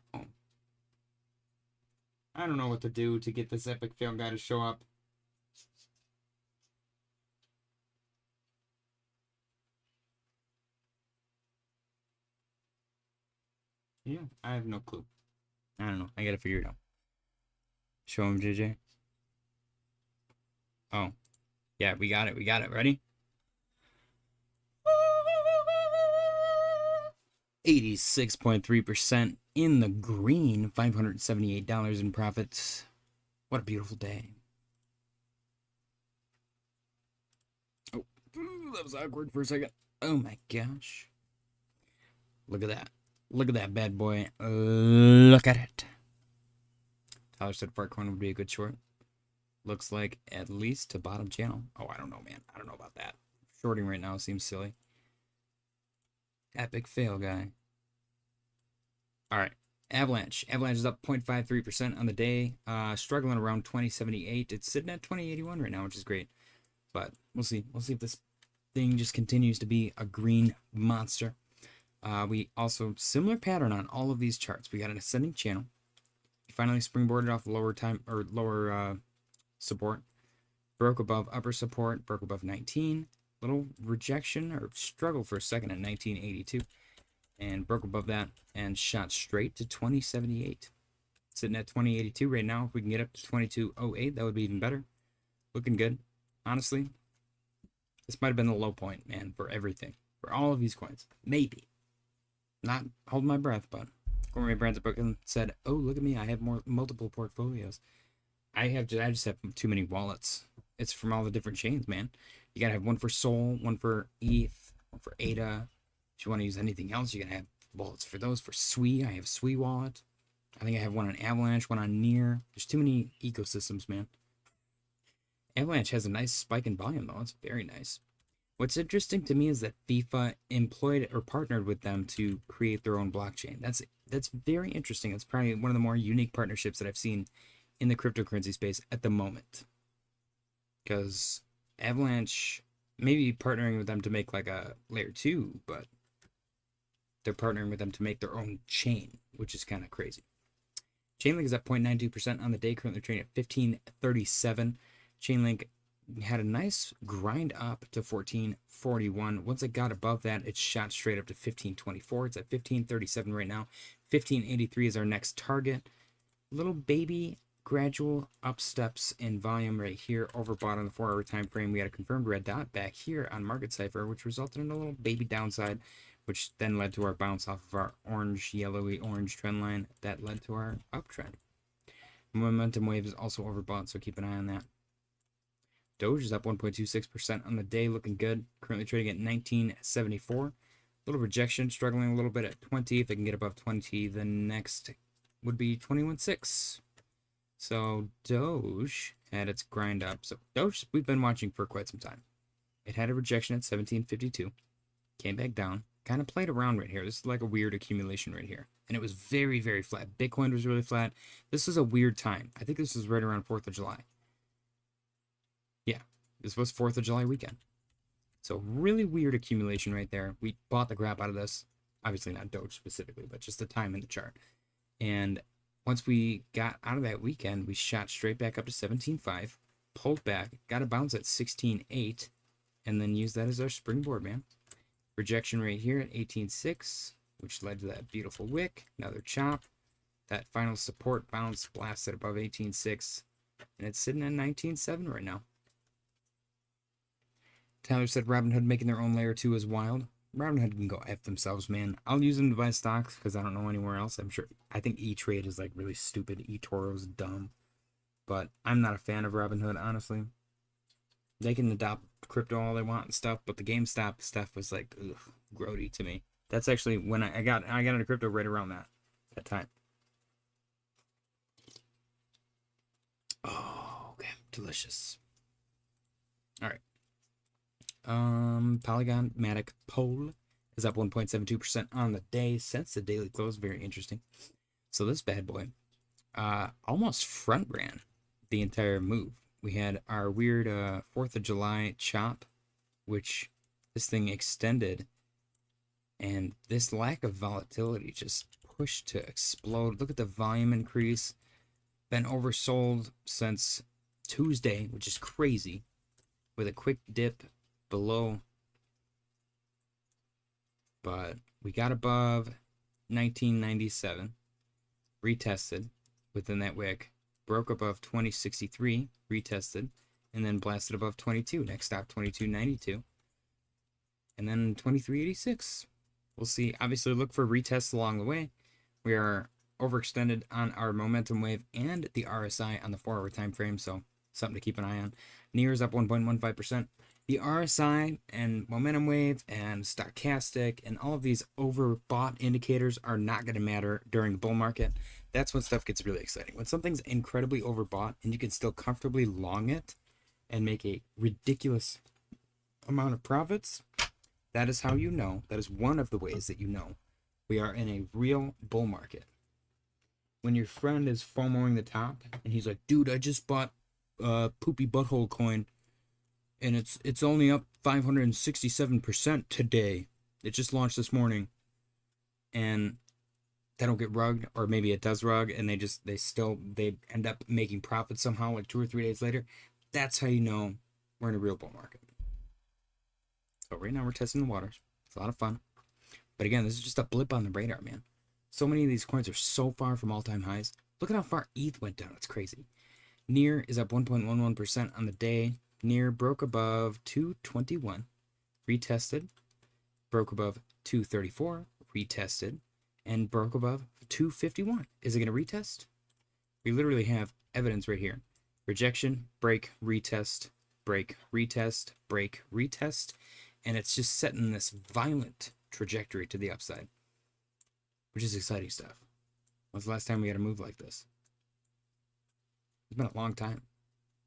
I don't know what to do to get this epic fail guy to show up. Yeah, I have no clue. I don't know. I gotta figure it out. Show him, JJ. Oh. Yeah, we got it. We got it. Ready? 86.3% in the green, $578 in profits. What a beautiful day. Oh, that was awkward for a second. Oh my gosh. Look at that. Look at that bad boy. Look at it. Tyler said Fartcoin would be a good short. Looks like at least to bottom channel. Oh, I don't know, man. I don't know about that. Shorting right now seems silly. Epic fail, guy. All right. Avalanche. Avalanche is up 0.53% on the day. Struggling around 2078. It's sitting at 2081 right now, which is great. But we'll see. We'll see if this thing just continues to be a green monster. We also, similar pattern on all of these charts. We got an ascending channel. We finally springboarded off lower support. Broke above upper support. Broke above 19. Little rejection or struggle for a second at 1982. And broke above that and shot straight to 2078. Sitting at 2082 right now. If we can get up to 2208, that would be even better. Looking good. Honestly, this might have been the low point, man, for everything. For all of these coins. Maybe. Not holding my breath, but Gourmet Brands book and said, "Oh, look at me! I have multiple portfolios. I just have too many wallets. It's from all the different chains, man. You gotta have one for Sol, one for ETH, one for ADA. If you want to use anything else, you gotta have wallets for those. For SWE, I have a SWE wallet. I think I have one on Avalanche, one on Near. There's too many ecosystems, man. Avalanche has a nice spike in volume, though. It's very nice. What's interesting to me is that FIFA employed or partnered with them to create their own blockchain. That's very interesting. It's probably one of the more unique partnerships that I've seen in the cryptocurrency space at the moment. Because Avalanche may be partnering with them to make like a layer 2, but they're partnering with them to make their own chain, which is kind of crazy. Chainlink is up 0.92% on the day, currently trading at 1537. Chainlink had a nice grind up to 1441. Once it got above that, it shot straight up to 1524. It's at 1537 right now. 1583 is our next target. Little baby gradual up steps in volume right here, overbought on the 4-hour time frame. We had a confirmed red dot back here on Market Cipher, which resulted in a little baby downside, which then led to our bounce off of our orange, yellowy orange trend line. That led to our uptrend. Momentum wave is also overbought, so keep an eye on that. Doge is up 1.26% on the day, looking good. Currently trading at 1974. Little rejection, struggling a little bit at 20. If it can get above 20, the next would be 21.6. So Doge had its grind up. So Doge, we've been watching for quite some time. It had a rejection at 1752. Came back down. Kind of played around right here. This is like a weird accumulation right here. And it was very, very flat. Bitcoin was really flat. This was a weird time. I think this was right around 4th of July. Yeah, this was 4th of July weekend. So really weird accumulation right there. We bought the crap out of this. Obviously not Doge specifically, but just the time in the chart. And once we got out of that weekend, we shot straight back up to 17.5, pulled back, got a bounce at 16.8, and then used that as our springboard, man. Rejection right here at 18.6, which led to that beautiful wick. Another chop. That final support bounce blasted above 18.6, and it's sitting at 19.7 right now. Tyler said Robinhood making their own layer 2 is wild. Robinhood can go F themselves, man. I'll use them to buy stocks because I don't know anywhere else. I think E-Trade is like really stupid. eToro's dumb. But I'm not a fan of Robinhood, honestly. They can adopt crypto all they want and stuff, but the GameStop stuff was like, ugh, grody to me. That's actually when I got into crypto right around that time. Oh, okay. Delicious. All right. Polygon Matic Pole is up 1.72% on the day since the daily close. Very interesting. So this bad boy almost front ran the entire move. We had our weird 4th of July chop, which this thing extended, and this lack of volatility just pushed to explode. Look at the volume increase. Been oversold since Tuesday, which is crazy, with a quick dip below, but we got above 1997, retested within that wick, broke above 2063, retested, and then blasted above 22. Next stop 2292, and then 2386. We'll see. Obviously, look for retests along the way. We are overextended on our momentum wave and the RSI on the 4-hour time frame, so something to keep an eye on. NIR is up 1.15%. The RSI and momentum wave and stochastic and all of these overbought indicators are not going to matter during the bull market. That's when stuff gets really exciting. When something's incredibly overbought and you can still comfortably long it and make a ridiculous amount of profits, that is how you know. That is one of the ways that you know we are in a real bull market. When your friend is FOMOing the top and he's like, dude, I just bought poopy butthole coin and it's only up 567% today. It just launched this morning. And they don't get rugged, or maybe it does rug, and they end up making profits somehow like 2 or 3 days later. That's how you know we're in a real bull market. So right now we're testing the waters. It's a lot of fun. But again, this is just a blip on the radar, man. So many of these coins are so far from all-time highs. Look at how far ETH went down. It's crazy. NIR is up 1.11% on the day. NIR broke above 221, retested, broke above 234, retested, and broke above 251. Is it going to retest? We literally have evidence right here. Rejection, break, retest, break, retest, break, retest, and it's just setting this violent trajectory to the upside, which is exciting stuff. When's the last time we had a move like this? It's been a long time.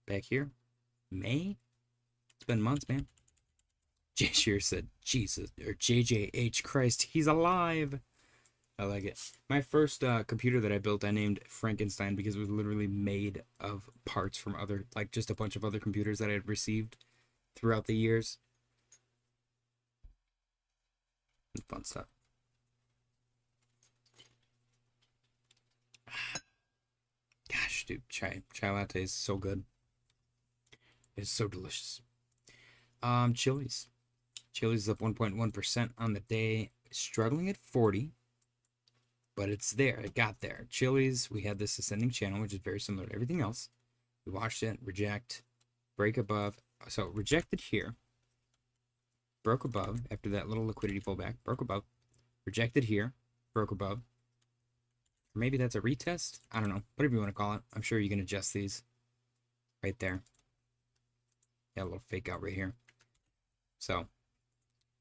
Back here, May? It's been months, man. Jay Shear said, Jesus, or JJH Christ, he's alive. I like it. My first computer that I built, I named Frankenstein because it was literally made of parts from other, like just a bunch of other computers that I had received throughout the years. Fun stuff. Gosh, dude, chai latte is so good. It's so delicious. Chili's is up 1.1% on the day, struggling at 40, but it's there. It got there. Chili's, we had this ascending channel, which is very similar to everything else. We watched it reject, break above. So rejected here, broke above after that little liquidity pullback, broke above, rejected here, broke above. Or maybe that's a retest. I don't know, whatever you want to call it. I'm sure you can adjust these right there. Got a little fake out right here. So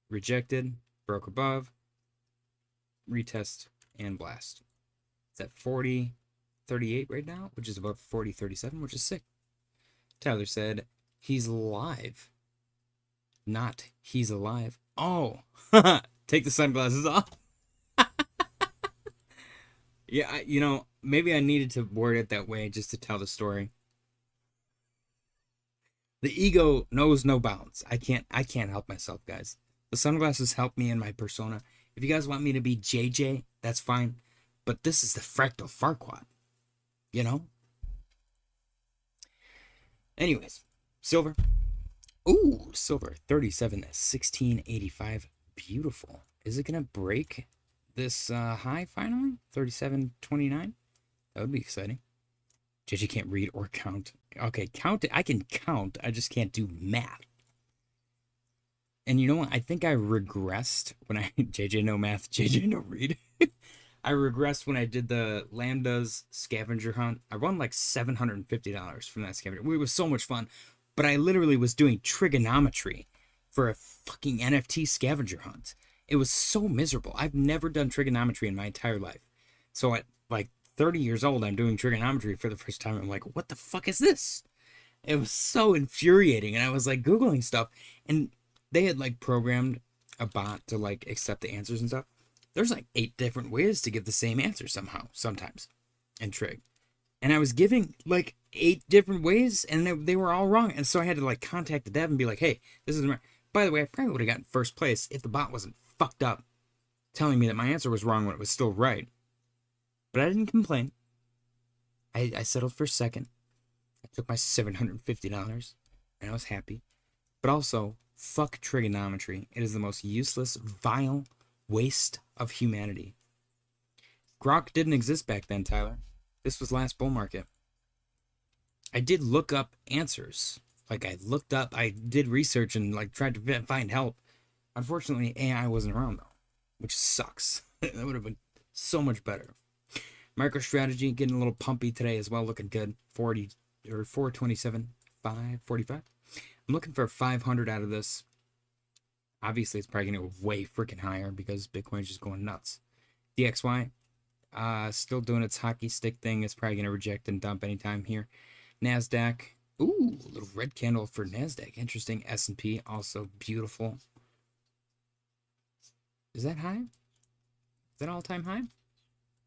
rejected, broke above, retest, and blast. It's at 40.38 right now, which is above 40.37, which is sick. Tyler said he's live. Not he's alive. Oh, take the sunglasses off. Yeah, you know, maybe I needed to word it that way just to tell the story. The ego knows no bounds. I can't help myself, guys. The sunglasses help me in my persona. If you guys want me to be JJ, that's fine. But this is the fractal Farquaad. You know? Anyways, silver. Ooh, silver. 37.1685. Beautiful. Is it going to break this high finally? 37.29? That would be exciting. JJ can't read or count. Okay, count it. I can count. I just can't do math. And you know what? I think I regressed when I... JJ no math, JJ no read. I regressed when I did the Lambda's scavenger hunt. I won like $750 from that scavenger. It was so much fun. But I literally was doing trigonometry for a fucking NFT scavenger hunt. It was so miserable. I've never done trigonometry in my entire life. So at like 30 years old, I'm doing trigonometry for the first time. I'm like, what the fuck is this? It was so infuriating. And I was like Googling stuff. And they had like programmed a bot to like accept the answers and stuff. There's like 8 different ways to give the same answer somehow, sometimes, in trig. And I was giving like 8 different ways and they were all wrong. And so I had to like contact the dev and be like, hey, this isn't right. By the way, I probably would have gotten first place if the bot wasn't fucked up telling me that my answer was wrong when it was still right. But I didn't complain. I settled for second. I took my $750 and I was happy. But also, fuck trigonometry. It is the most useless, vile waste of humanity. Grok didn't exist back then, Tyler. This was last bull market. I did look up answers. Like I did research and like tried to find help. Unfortunately, AI wasn't around though, which sucks. That would have been so much better. MicroStrategy getting a little pumpy today as well, looking good. 40 or 427, 545. I'm looking for 500 out of this. Obviously, it's probably going to go way freaking higher because Bitcoin's just going nuts. DXY, still doing its hockey stick thing. It's probably going to reject and dump anytime here. NASDAQ, ooh, a little red candle for NASDAQ. Interesting. S&P, also beautiful. Is that high? Is that all-time high?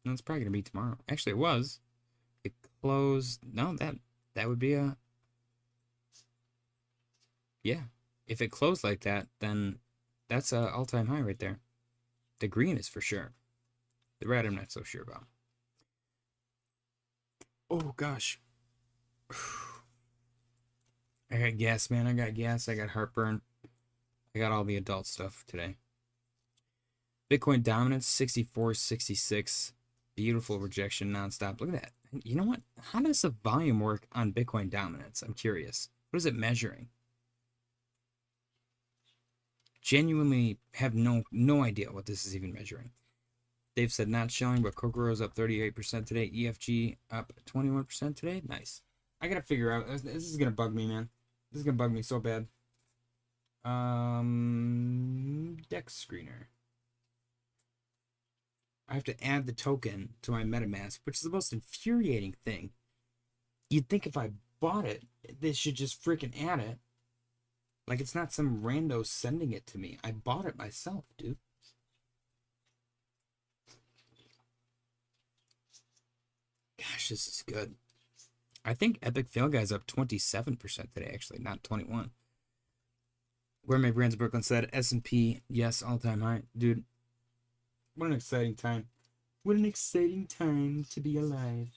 No, it's probably going to be tomorrow. Actually, it was. It closed. No, that would be a... Yeah. If it closed like that, then that's an all-time high right there. The green is for sure. The red I'm not so sure about. Oh, gosh. I got gas, man. I got gas. I got heartburn. I got all the adult stuff today. Bitcoin dominance, 64.66. Beautiful rejection nonstop. Look at that. You know what? How does the volume work on Bitcoin dominance? I'm curious. What is it measuring? Genuinely have no idea what this is even measuring. Dave said not showing, but Kokoro's up 38% today. EFG up 21% today. Nice. I gotta figure out. This is gonna bug me, man. This is gonna bug me so bad. Dex screener. I have to add the token to my MetaMask, which is the most infuriating thing. You'd think if I bought it, they should just freaking add it. Like it's not some rando sending it to me. I bought it myself, dude. Gosh, this is good. I think Epic Fail Guy's up 27% today, actually, not 21. Where My Brands Brooklyn said, S&P, yes, all-time high. Dude, what an exciting time. What an exciting time to be alive.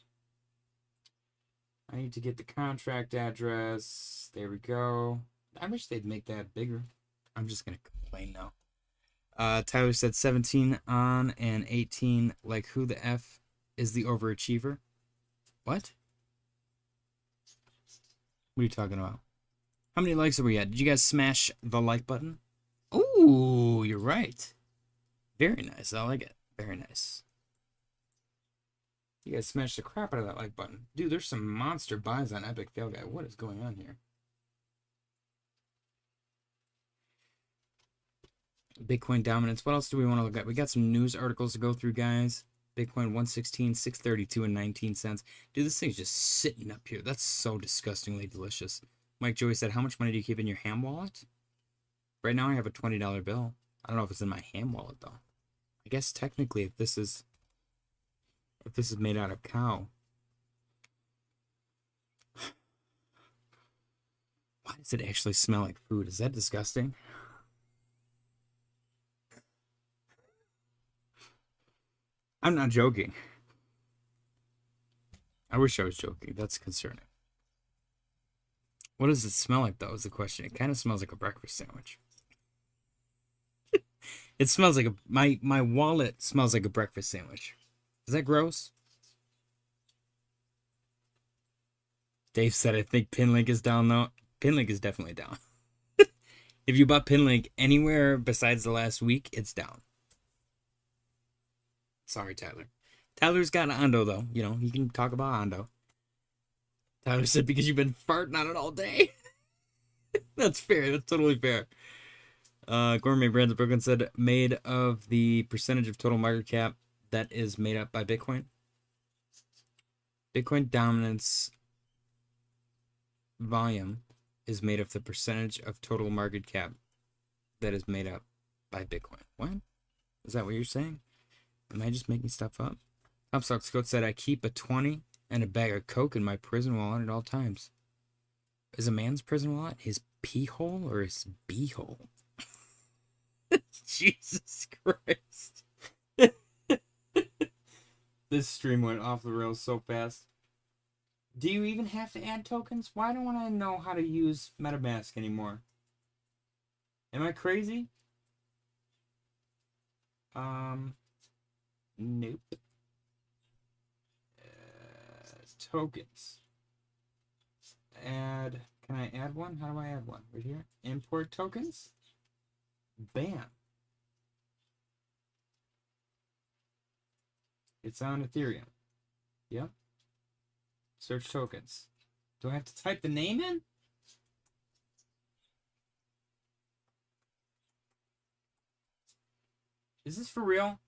I need to get the contract address. There we go. I wish they'd make that bigger. I'm just going to complain now. Tyler said 17 on and 18. Like, who the F is the overachiever? What? What are you talking about? How many likes are we at? Did you guys smash the like button? Ooh, you're right. Very nice. I like it. Very nice. You guys smashed the crap out of that like button. Dude, there's some monster buys on Epic Fail Guy. What is going on here? Bitcoin dominance. What else do we want to look at? We got some news articles to go through, guys. Bitcoin 116, 632 and 19 cents. Dude, this thing's just sitting up here. That's so disgustingly delicious. Mike Joey said, how much money do you keep in your ham wallet? Right now I have a $20 bill. I don't know if it's in my ham wallet though. I guess technically if this is made out of cow. Why does it actually smell like food? Is that disgusting? I'm not joking. I wish I was joking. That's concerning. What does it smell like, though, is the question. It kind of smells like a breakfast sandwich. It smells like my wallet smells like a breakfast sandwich. Is that gross? Dave said, I think Pinlink is down, though. Pinlink is definitely down. If you bought Pinlink anywhere besides the last week, it's down. Sorry, Tyler. Tyler's got an Ondo, though. You know, he can talk about Ondo. Tyler said, because you've been farting on it all day. That's fair. That's totally fair. Gourmet Brands of Brooklyn said, made of the percentage of total market cap that is made up by Bitcoin. Bitcoin dominance volume is made of the percentage of total market cap that is made up by Bitcoin. What? Is that what you're saying? Am I just making stuff up? Hopstock Scott said, I keep a 20 and a bag of Coke in my prison wallet at all times. Is a man's prison wallet his pee hole or his bee hole? Jesus Christ. This stream went off the rails so fast. Do you even have to add tokens? Why don't I know how to use MetaMask anymore? Am I crazy? Nope. Tokens. Add. Can I add one? How do I add one? Right here. Import tokens. Bam. It's on Ethereum. Yep. Search tokens. Do I have to type the name in? Is this for real?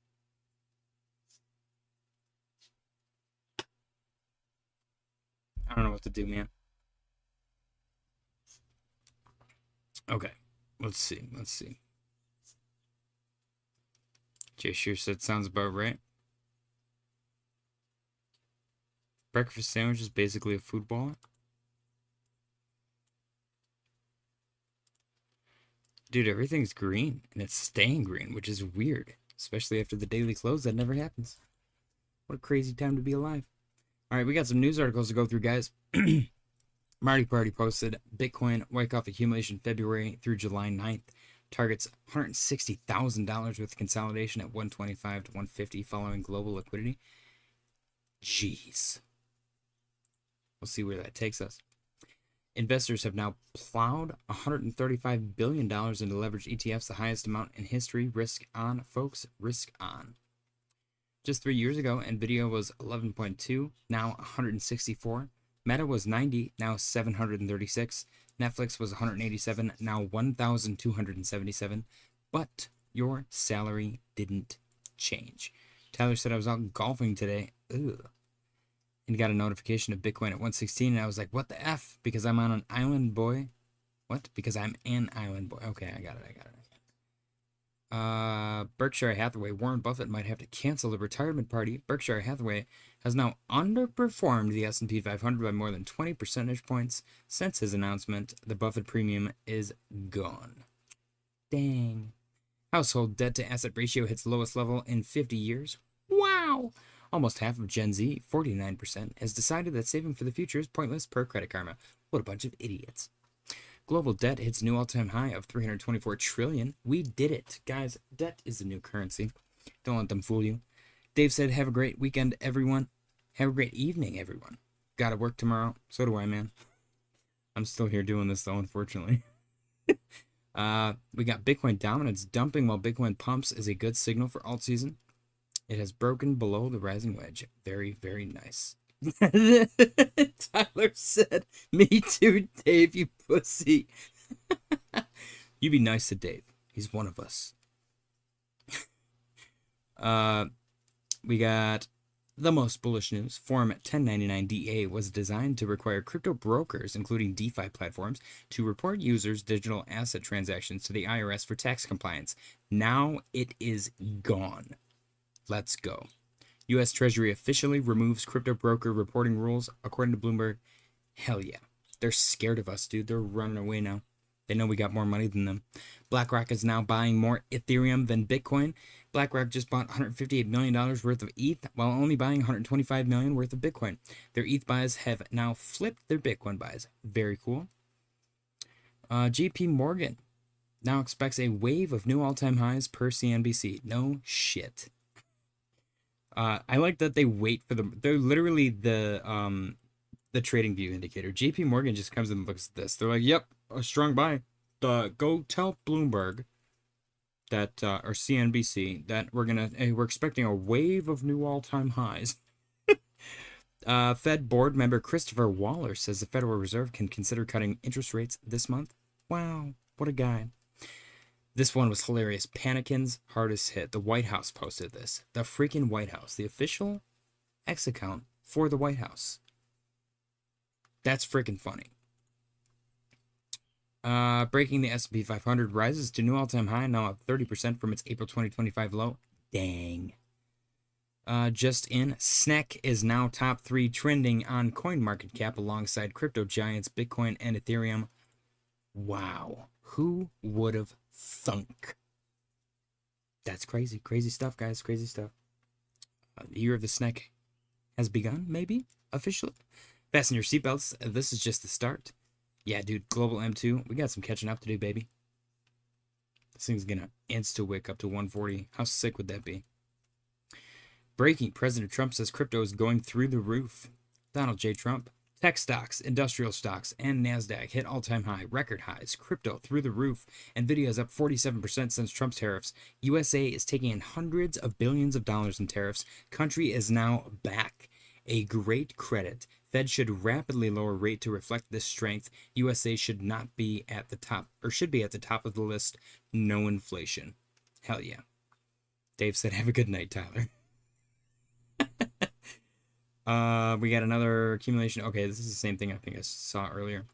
I don't know what to do, man. Okay. Let's see. Let's see. Jay Shear said sounds about right. Breakfast sandwich is basically a food ball. Dude, everything's green, and it's staying green, which is weird. Especially after the daily close, that never happens. What a crazy time to be alive. Alright, we got some news articles to go through, guys. Marty Party posted, Bitcoin Wyckoff accumulation February through July 9th. Targets $160,000 with consolidation at 125 to 150 following global liquidity. Jeez. We'll see where that takes us. Investors have now plowed $135 billion into leveraged ETFs, the highest amount in history. Risk on, folks. Risk on. Just 3 years ago, NVIDIA was 11.2, now 164. Meta was 90, now 736. Netflix was 187, now 1,277. But your salary didn't change. Tyler said I was out golfing today. Ugh. And got a notification of Bitcoin at 116, and I was like, what the F? Because I'm on an island, boy. What? Because I'm an island boy. Okay, I got it. Berkshire Hathaway. Warren Buffett might have to cancel the retirement party. Berkshire Hathaway has now underperformed the S&P 500 by more than 20 percentage points since his announcement. The Buffett premium is gone. Dang. Household debt to asset ratio hits lowest level in 50 years. Wow. Almost half of Gen Z, 49%, has decided that saving for the future is pointless per Credit Karma. What a bunch of idiots. Global debt hits new all-time high of $324 trillion. We did it. Guys, debt is the new currency. Don't let them fool you. Dave said, have a great weekend, everyone. Have a great evening, everyone. Gotta work tomorrow. So do I, man. I'm still here doing this, though, unfortunately. We got Bitcoin dominance dumping while Bitcoin pumps is a good signal for alt season. It has broken below the rising wedge. Very, very nice. Tyler said, me too, Dave, you pussy. You be nice to Dave. He's one of us. We got the most bullish news. Form 1099-DA was designed to require crypto brokers, including DeFi platforms, to report users' digital asset transactions to the IRS for tax compliance. Now it is gone. Let's go. U.S. Treasury officially removes crypto broker reporting rules, according to Bloomberg. Hell yeah. They're scared of us, dude. They're running away now. They know we got more money than them. BlackRock is now buying more Ethereum than Bitcoin. BlackRock just bought $158 million worth of ETH, while only buying $125 million worth of Bitcoin. Their ETH buys have now flipped their Bitcoin buys. Very cool. JP Morgan now expects a wave of new all-time highs per CNBC. No shit. I like that they wait for they're literally the trading view indicator. JP Morgan just comes in and looks at this. They're like, yep, a strong buy. Go tell Bloomberg that, or CNBC, that we're expecting a wave of new all-time highs. Fed board member Christopher Waller says the Federal Reserve can consider cutting interest rates this month. Wow, what a guy. This one was hilarious. Panikin's hardest hit. The White House posted this. The freaking White House. The official X account for the White House. That's freaking funny. Breaking the S&P 500 rises to new all-time high, now up 30% from its April 2025 low. Dang. Just in, SNEK is now top 3 trending on CoinMarketCap alongside crypto giants Bitcoin and Ethereum. Wow. Who would have thunk? That's crazy. Crazy stuff, guys. Crazy stuff. The year of the SNEK has begun, maybe? Officially. Fasten your seatbelts. This is just the start. Yeah, dude. Global M2. We got some catching up to do, baby. This thing's gonna insta-wick up to 140. How sick would that be? Breaking. President Trump says crypto is going through the roof. Donald J. Trump. Tech stocks, industrial stocks, and NASDAQ hit all-time high, record highs. Crypto through the roof. NVIDIA is up 47% since Trump's tariffs. USA is taking in hundreds of billions of dollars in tariffs. Country is now back. A great credit. Fed should rapidly lower rate to reflect this strength. USA should not be at the top, or should be at the top of the list. No inflation. Hell yeah. Dave said, have a good night, Tyler. We got another accumulation. Okay, this is the same thing I think I saw earlier.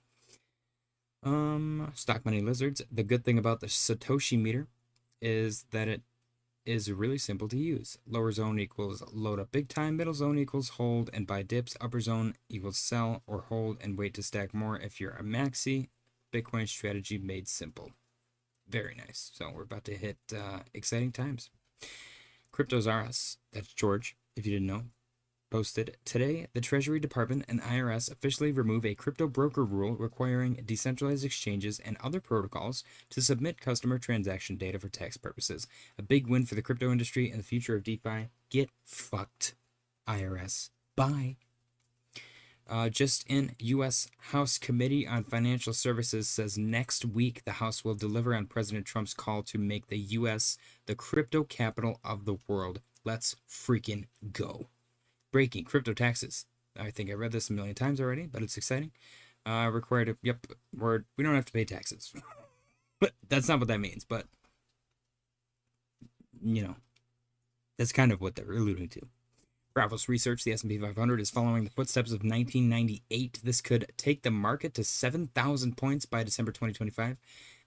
Stock money lizards. The good thing about the Satoshi meter is that it is really simple to use. Lower zone equals load up big time, middle zone equals hold and buy dips, upper zone equals sell or hold and wait to stack more if you're a maxi. Bitcoin strategy made simple. Very nice. So we're about to hit exciting times. Cryptos R Us, that's George, if you didn't know, posted, today, the Treasury Department and IRS officially remove a crypto broker rule requiring decentralized exchanges and other protocols to submit customer transaction data for tax purposes. A big win for the crypto industry and the future of DeFi. Get fucked, IRS. Bye. Just in, U.S. House Committee on Financial Services says next week the House will deliver on President Trump's call to make the U.S. the crypto capital of the world. Let's freaking go. Breaking crypto taxes. I think I read this a million times already, but it's exciting. Required to, yep, word. We don't have to pay taxes. But that's not what that means, but you know, that's kind of what they're alluding to. Bravos Research, the S&P 500 is following the footsteps of 1998. This could take the market to 7,000 points by December 2025.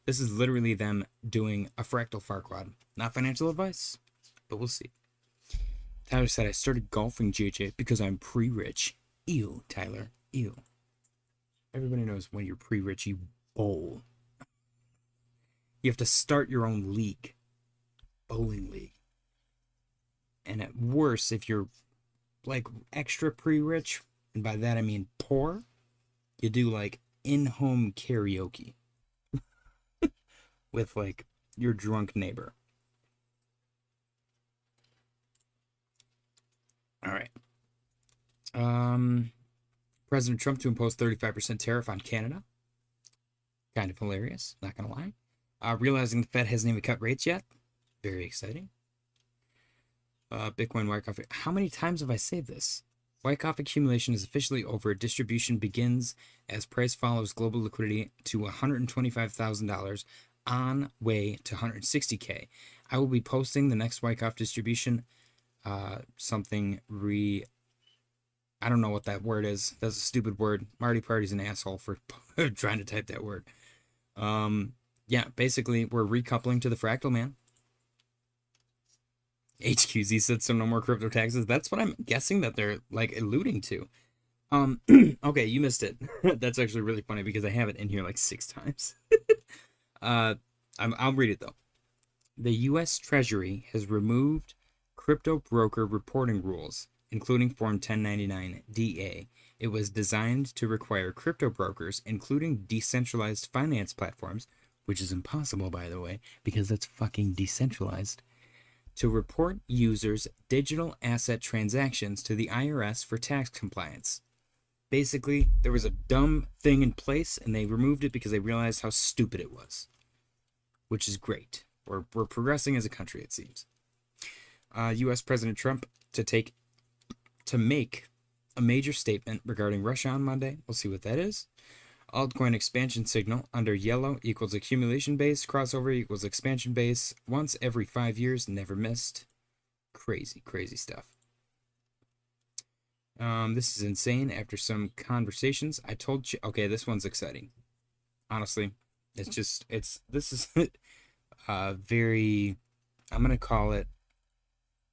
This is literally them doing a fractal Farquad. Not financial advice, but we'll see. Tyler said, I started golfing, JJ, because I'm pre-rich. Ew, Tyler. Ew. Everybody knows when you're pre-rich, you bowl. You have to start your own league. Bowling league. And at worst, if you're like extra pre-rich, and by that I mean poor, you do like in-home karaoke. With like your drunk neighbor. All right. President Trump to impose 35% tariff on Canada. Kind of hilarious, not gonna lie. Realizing the Fed hasn't even cut rates yet. Very exciting. Bitcoin Wyckoff. How many times have I said this? Wyckoff accumulation is officially over. Distribution begins as price follows global liquidity to $125,000 on way to 160K. I will be posting the next Wyckoff distribution. I don't know what that word is. That's a stupid word. Marty Party's an asshole for trying to type that word. Yeah, basically, we're recoupling to the fractal, man. HQZ said so, no more crypto taxes. That's what I'm guessing that they're, like, alluding to. Okay, you missed it. That's actually really funny because I have it in here, like, 6 times. I'll read it, though. The U.S. Treasury has removed crypto broker reporting rules, including Form 1099 DA. It was designed to require crypto brokers, including decentralized finance platforms, which is impossible, by the way, because that's fucking decentralized, to report users' digital asset transactions to the IRS for tax compliance. Basically, there was a dumb thing in place, and they removed it because they realized how stupid it was, which is great. We're progressing as a country, it seems. U.S. President Trump to make a major statement regarding Russia on Monday. We'll see what that is. Altcoin expansion signal under yellow equals accumulation base. Crossover equals expansion base. Once every 5 years, never missed. Crazy, crazy stuff. This is insane. After some conversations, I told you. Okay, this one's exciting. Honestly, this is very. I'm gonna call it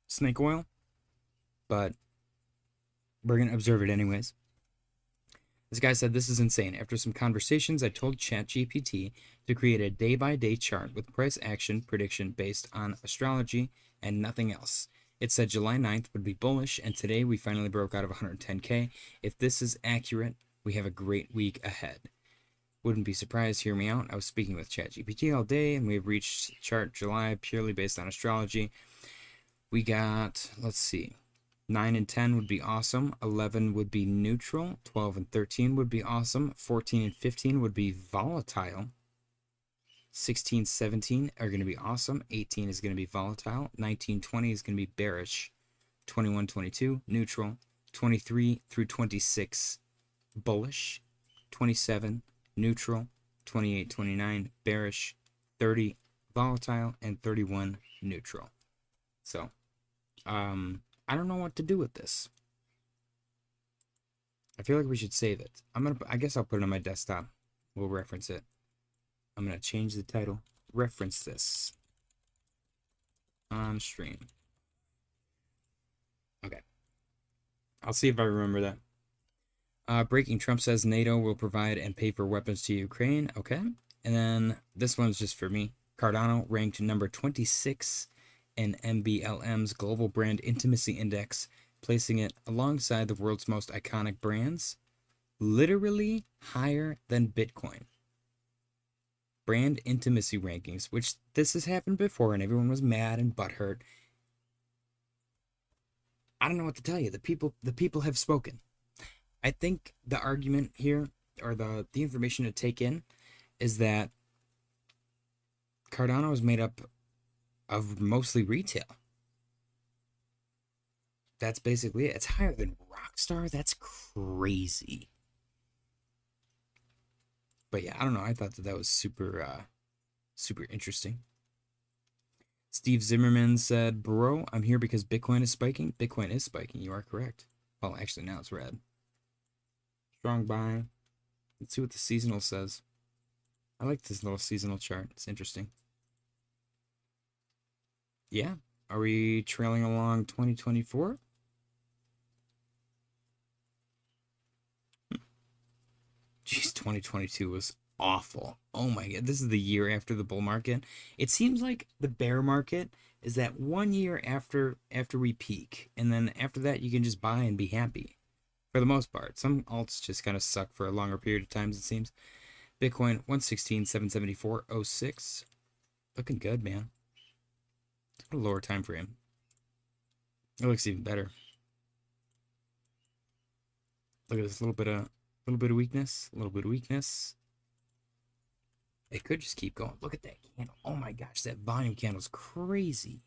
snake oil, but we're gonna observe it anyways. This guy said, this is insane. After some conversations, I told ChatGPT to create a day-by-day chart with price action prediction based on astrology and nothing else. It said July 9th would be bullish, and today we finally broke out of 110K. If this is accurate, we have a great week ahead. Wouldn't be surprised, hear me out. I was speaking with ChatGPT all day, and we've reached chart July purely based on astrology. We got, let's see. 9 and 10 would be awesome. 11 would be neutral. 12 and 13 would be awesome. 14 and 15 would be volatile. 16, 17 are going to be awesome. 18 is going to be volatile. 19, 20 is going to be bearish. 21, 22, neutral. 23 through 26 bullish, 27 neutral, 28, 29 bearish, 30 volatile, and 31 neutral. So, I don't know what to do with this. I feel like we should save it. I guess I'll put it on my desktop. We'll reference it. I'm gonna change the title. Reference this on stream. Okay. I'll see if I remember that. Breaking Trump says NATO will provide and pay for weapons to Ukraine. Okay. And then this one's just for me. Cardano ranked number 26 in MBLM's Global Brand Intimacy Index, placing it alongside the world's most iconic brands, literally higher than Bitcoin. Brand intimacy rankings, which this has happened before and everyone was mad and butthurt. I don't know what to tell you. The people have spoken. I think the argument here, or the information to take in, is that Cardano is made up of mostly retail. That's basically it. It's higher than Rockstar. That's crazy. But yeah, I don't know. I thought that was super interesting. Steve Zimmerman said, "Bro, I'm here because Bitcoin is spiking." Bitcoin is spiking. You are correct. Well, actually, now it's red. Strong buy. Let's see what the seasonal says. I like this little seasonal chart. It's interesting. Yeah. Are we trailing along 2024? Jeez, 2022 was awful. Oh my god, this is the year after the bull market. It seems like the bear market is that 1 year after we peak, and then after that you can just buy and be happy. For the most part. Some alts just kind of suck for a longer period of time, it seems. Bitcoin 116,774.06. Looking good, man. A lower time frame. It looks even better. Look at this little bit of weakness. A little bit of weakness. It could just keep going. Look at that candle. Oh my gosh, that volume candle is crazy.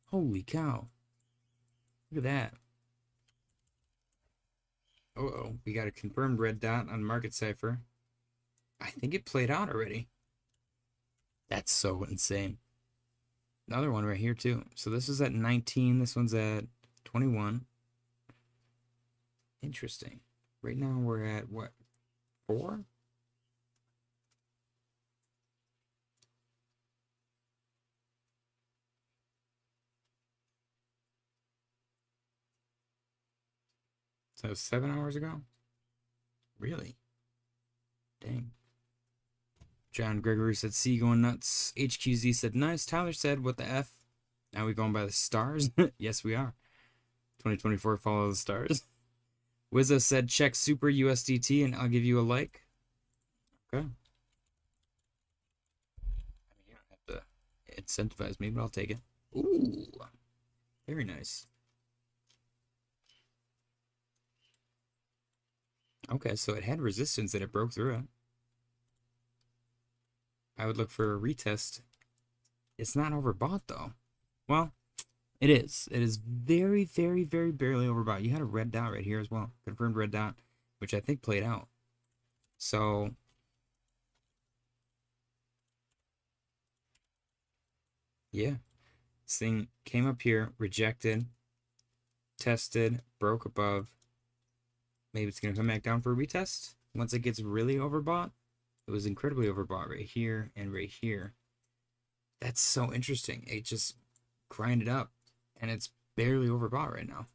Holy cow. Look at that. Uh-oh, we got a confirmed red dot on Market Cipher. I think it played out already. That's so insane. Another one right here too. So this is at 19. This one's at 21. Interesting. Right now we're at what? 4? So 7 hours ago? Really? Dang. John Gregory said, "C going nuts." HQZ said, "Nice." Tyler said, "What the F?" Now we going by the stars? Yes, we are. 2024, follow the stars. Wizza said, "Check Super USDT and I'll give you a like." Okay. I mean, you don't have to incentivize me, but I'll take it. Ooh. Very nice. Okay, so it had resistance and it broke through it. I would look for a retest. It's not overbought, though. Well, it is. It is very, very, very barely overbought. You had a red dot right here as well. Confirmed red dot, which I think played out. So, yeah. This thing came up here, rejected, tested, broke above. Maybe it's going to come back down for a retest. Once it gets really overbought, it was incredibly overbought right here and right here. That's so interesting. It just grinded up, and it's barely overbought right now.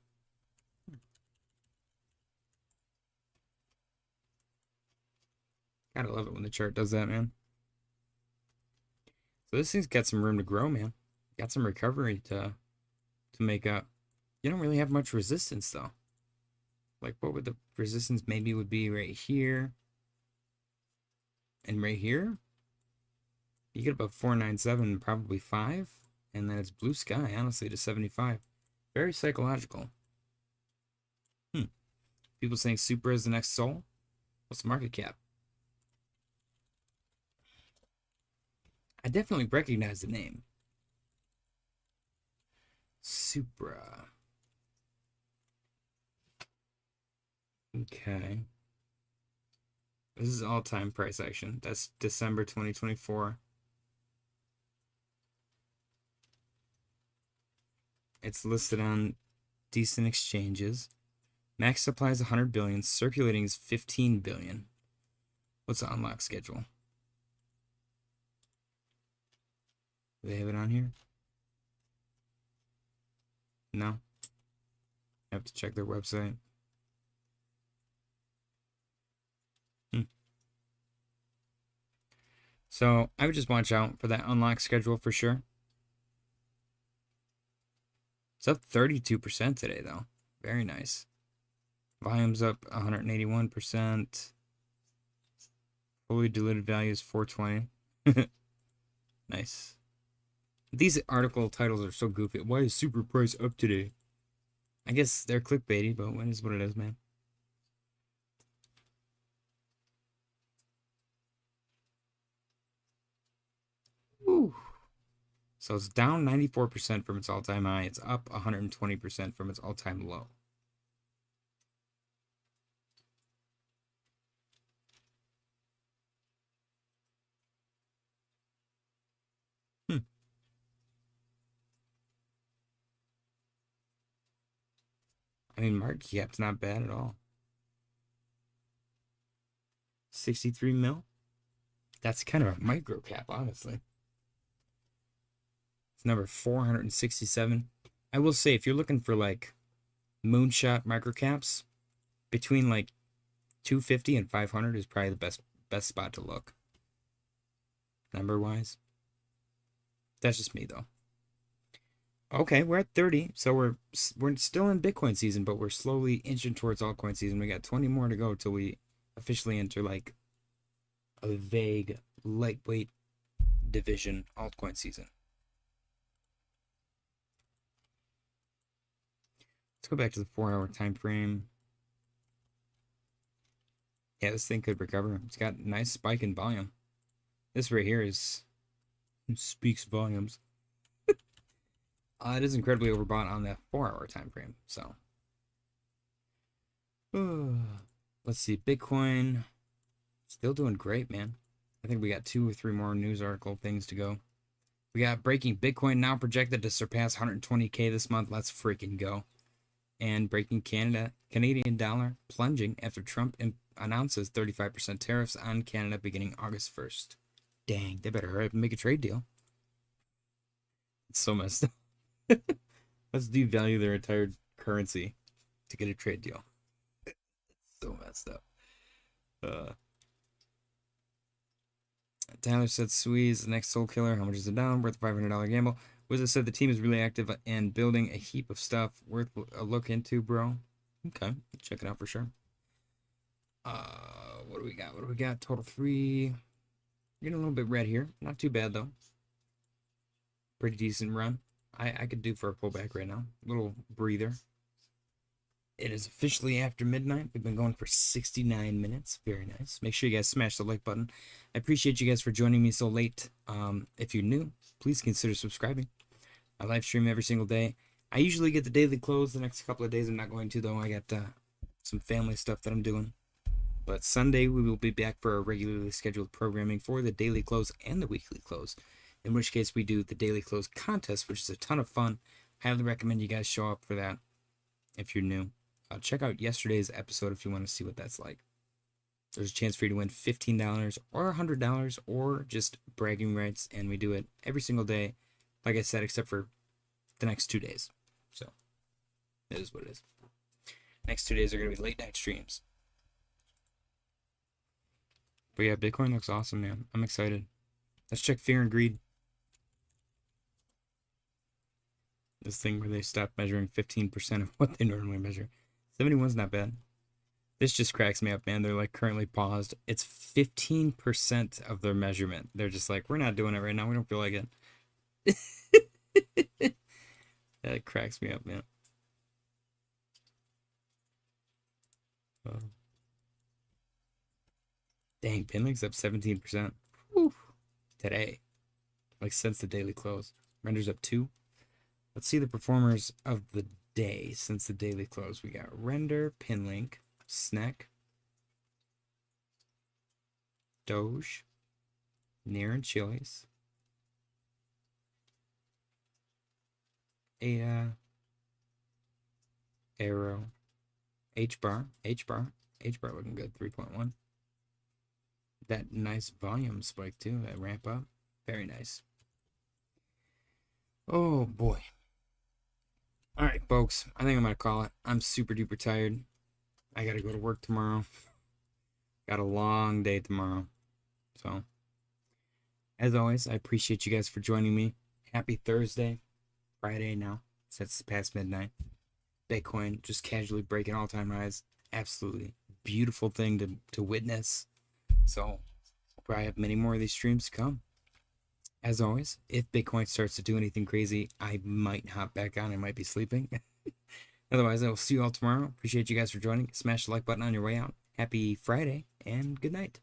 Gotta love it when the chart does that, man. So this thing's got some room to grow, man. Got some recovery to make up. You don't really have much resistance, though. Like, what would the resistance maybe would be right here? And right here? You get about 497, probably 5. And then it's blue sky, honestly, to 75. Very psychological. People saying Super is the next Sol? What's the market cap? I definitely recognize the name. Supra. Okay. This is all-time price action. That's December 2024. It's listed on decent exchanges. Max supply is 100 billion. Circulating is 15 billion. What's the unlock schedule? Do they have it on here? No. I have to check their website. So I would just watch out for that unlock schedule for sure. It's up 32% today, though. Very nice. Volume's up 181%. Fully diluted value is 420. Nice. These article titles are so goofy. Why is super price up today? I guess they're clickbaity, but it is what it is, man. Woo. So it's down 94% from its all-time high. It's up 120% from its all-time low. I mean, market cap's not bad at all. 63 mil? That's kind of a micro cap, honestly. It's number 467. I will say, if you're looking for like moonshot micro caps, between like 250 and 500 is probably the best spot to look. Number wise. That's just me though. Okay, we're at 30, so we're still in Bitcoin season, but we're slowly inching towards altcoin season. We got 20 more to go till we officially enter like a vague lightweight division altcoin season. Let's go back to the 4-hour time frame. Yeah, this thing could recover. It's got a nice spike in volume. This right here speaks volumes. It is incredibly overbought on the 4-hour time frame. So, let's see. Bitcoin still doing great, man. I think we got 2 or 3 more news article things to go. We got breaking Bitcoin now projected to surpass 120K this month. Let's freaking go. And breaking Canadian dollar plunging after Trump announces 35% tariffs on Canada beginning August 1st. Dang, they better hurry up and make a trade deal. It's so messed up. Let's devalue their entire currency to get a trade deal. It's so messed up. Tyler said Sweeze, the next soul killer. How much is it down? Worth a $500 gamble. Wizard said the team is really active and building a heap of stuff worth a look into, bro. Okay, check it out for sure. What do we got? What do we got? Total 3. Getting a little bit red here. Not too bad though. Pretty decent run. I could do for a pullback right now. Little breather. It is officially after midnight. We've been going for 69 minutes. Very nice. Make sure you guys smash the like button. I appreciate you guys for joining me so late. If you're new, please consider subscribing. I live stream every single day. I usually get the daily close the next couple of days. I'm not going to, though. I got some family stuff that I'm doing. But Sunday, we will be back for our regularly scheduled programming for the daily close and the weekly close. In which case, we do the daily close contest, which is a ton of fun. Highly recommend you guys show up for that if you're new. Check out yesterday's episode if you want to see what that's like. There's a chance for you to win $15 or $100 or just bragging rights, and we do it every single day, like I said, except for the next 2 days. So, it is what it is. Next 2 days are going to be late night streams. But yeah, Bitcoin looks awesome, man. I'm excited. Let's check Fear and Greed. This thing where they stop measuring 15% of what they normally measure. 71's not bad. This just cracks me up, man. They're like currently paused. It's 15% of their measurement. They're just like, we're not doing it right now. We don't feel like it. That cracks me up, man. Dang, Pinlink's up 17%. Whew. Today. Like since the daily close. Render's up 2. Let's see the performers of the day since the daily close. We got Render, Pinlink, SNEK, Doge, Near and Chili's, ADA, Arrow, HBAR looking good, 3.1. That nice volume spike too, that ramp up, very nice. Oh boy. All right, folks, I think I'm gonna call it. I'm super duper tired. I gotta go to work tomorrow. Got a long day tomorrow. So, as always, I appreciate you guys for joining me. Happy Thursday, Friday now. It's past midnight. Bitcoin just casually breaking all-time highs. Absolutely beautiful thing to witness. So, we'll probably have many more of these streams to come. As always, if Bitcoin starts to do anything crazy, I might hop back on. I might be sleeping. Otherwise, I will see you all tomorrow. Appreciate you guys for joining. Smash the like button on your way out. Happy Friday, and good night.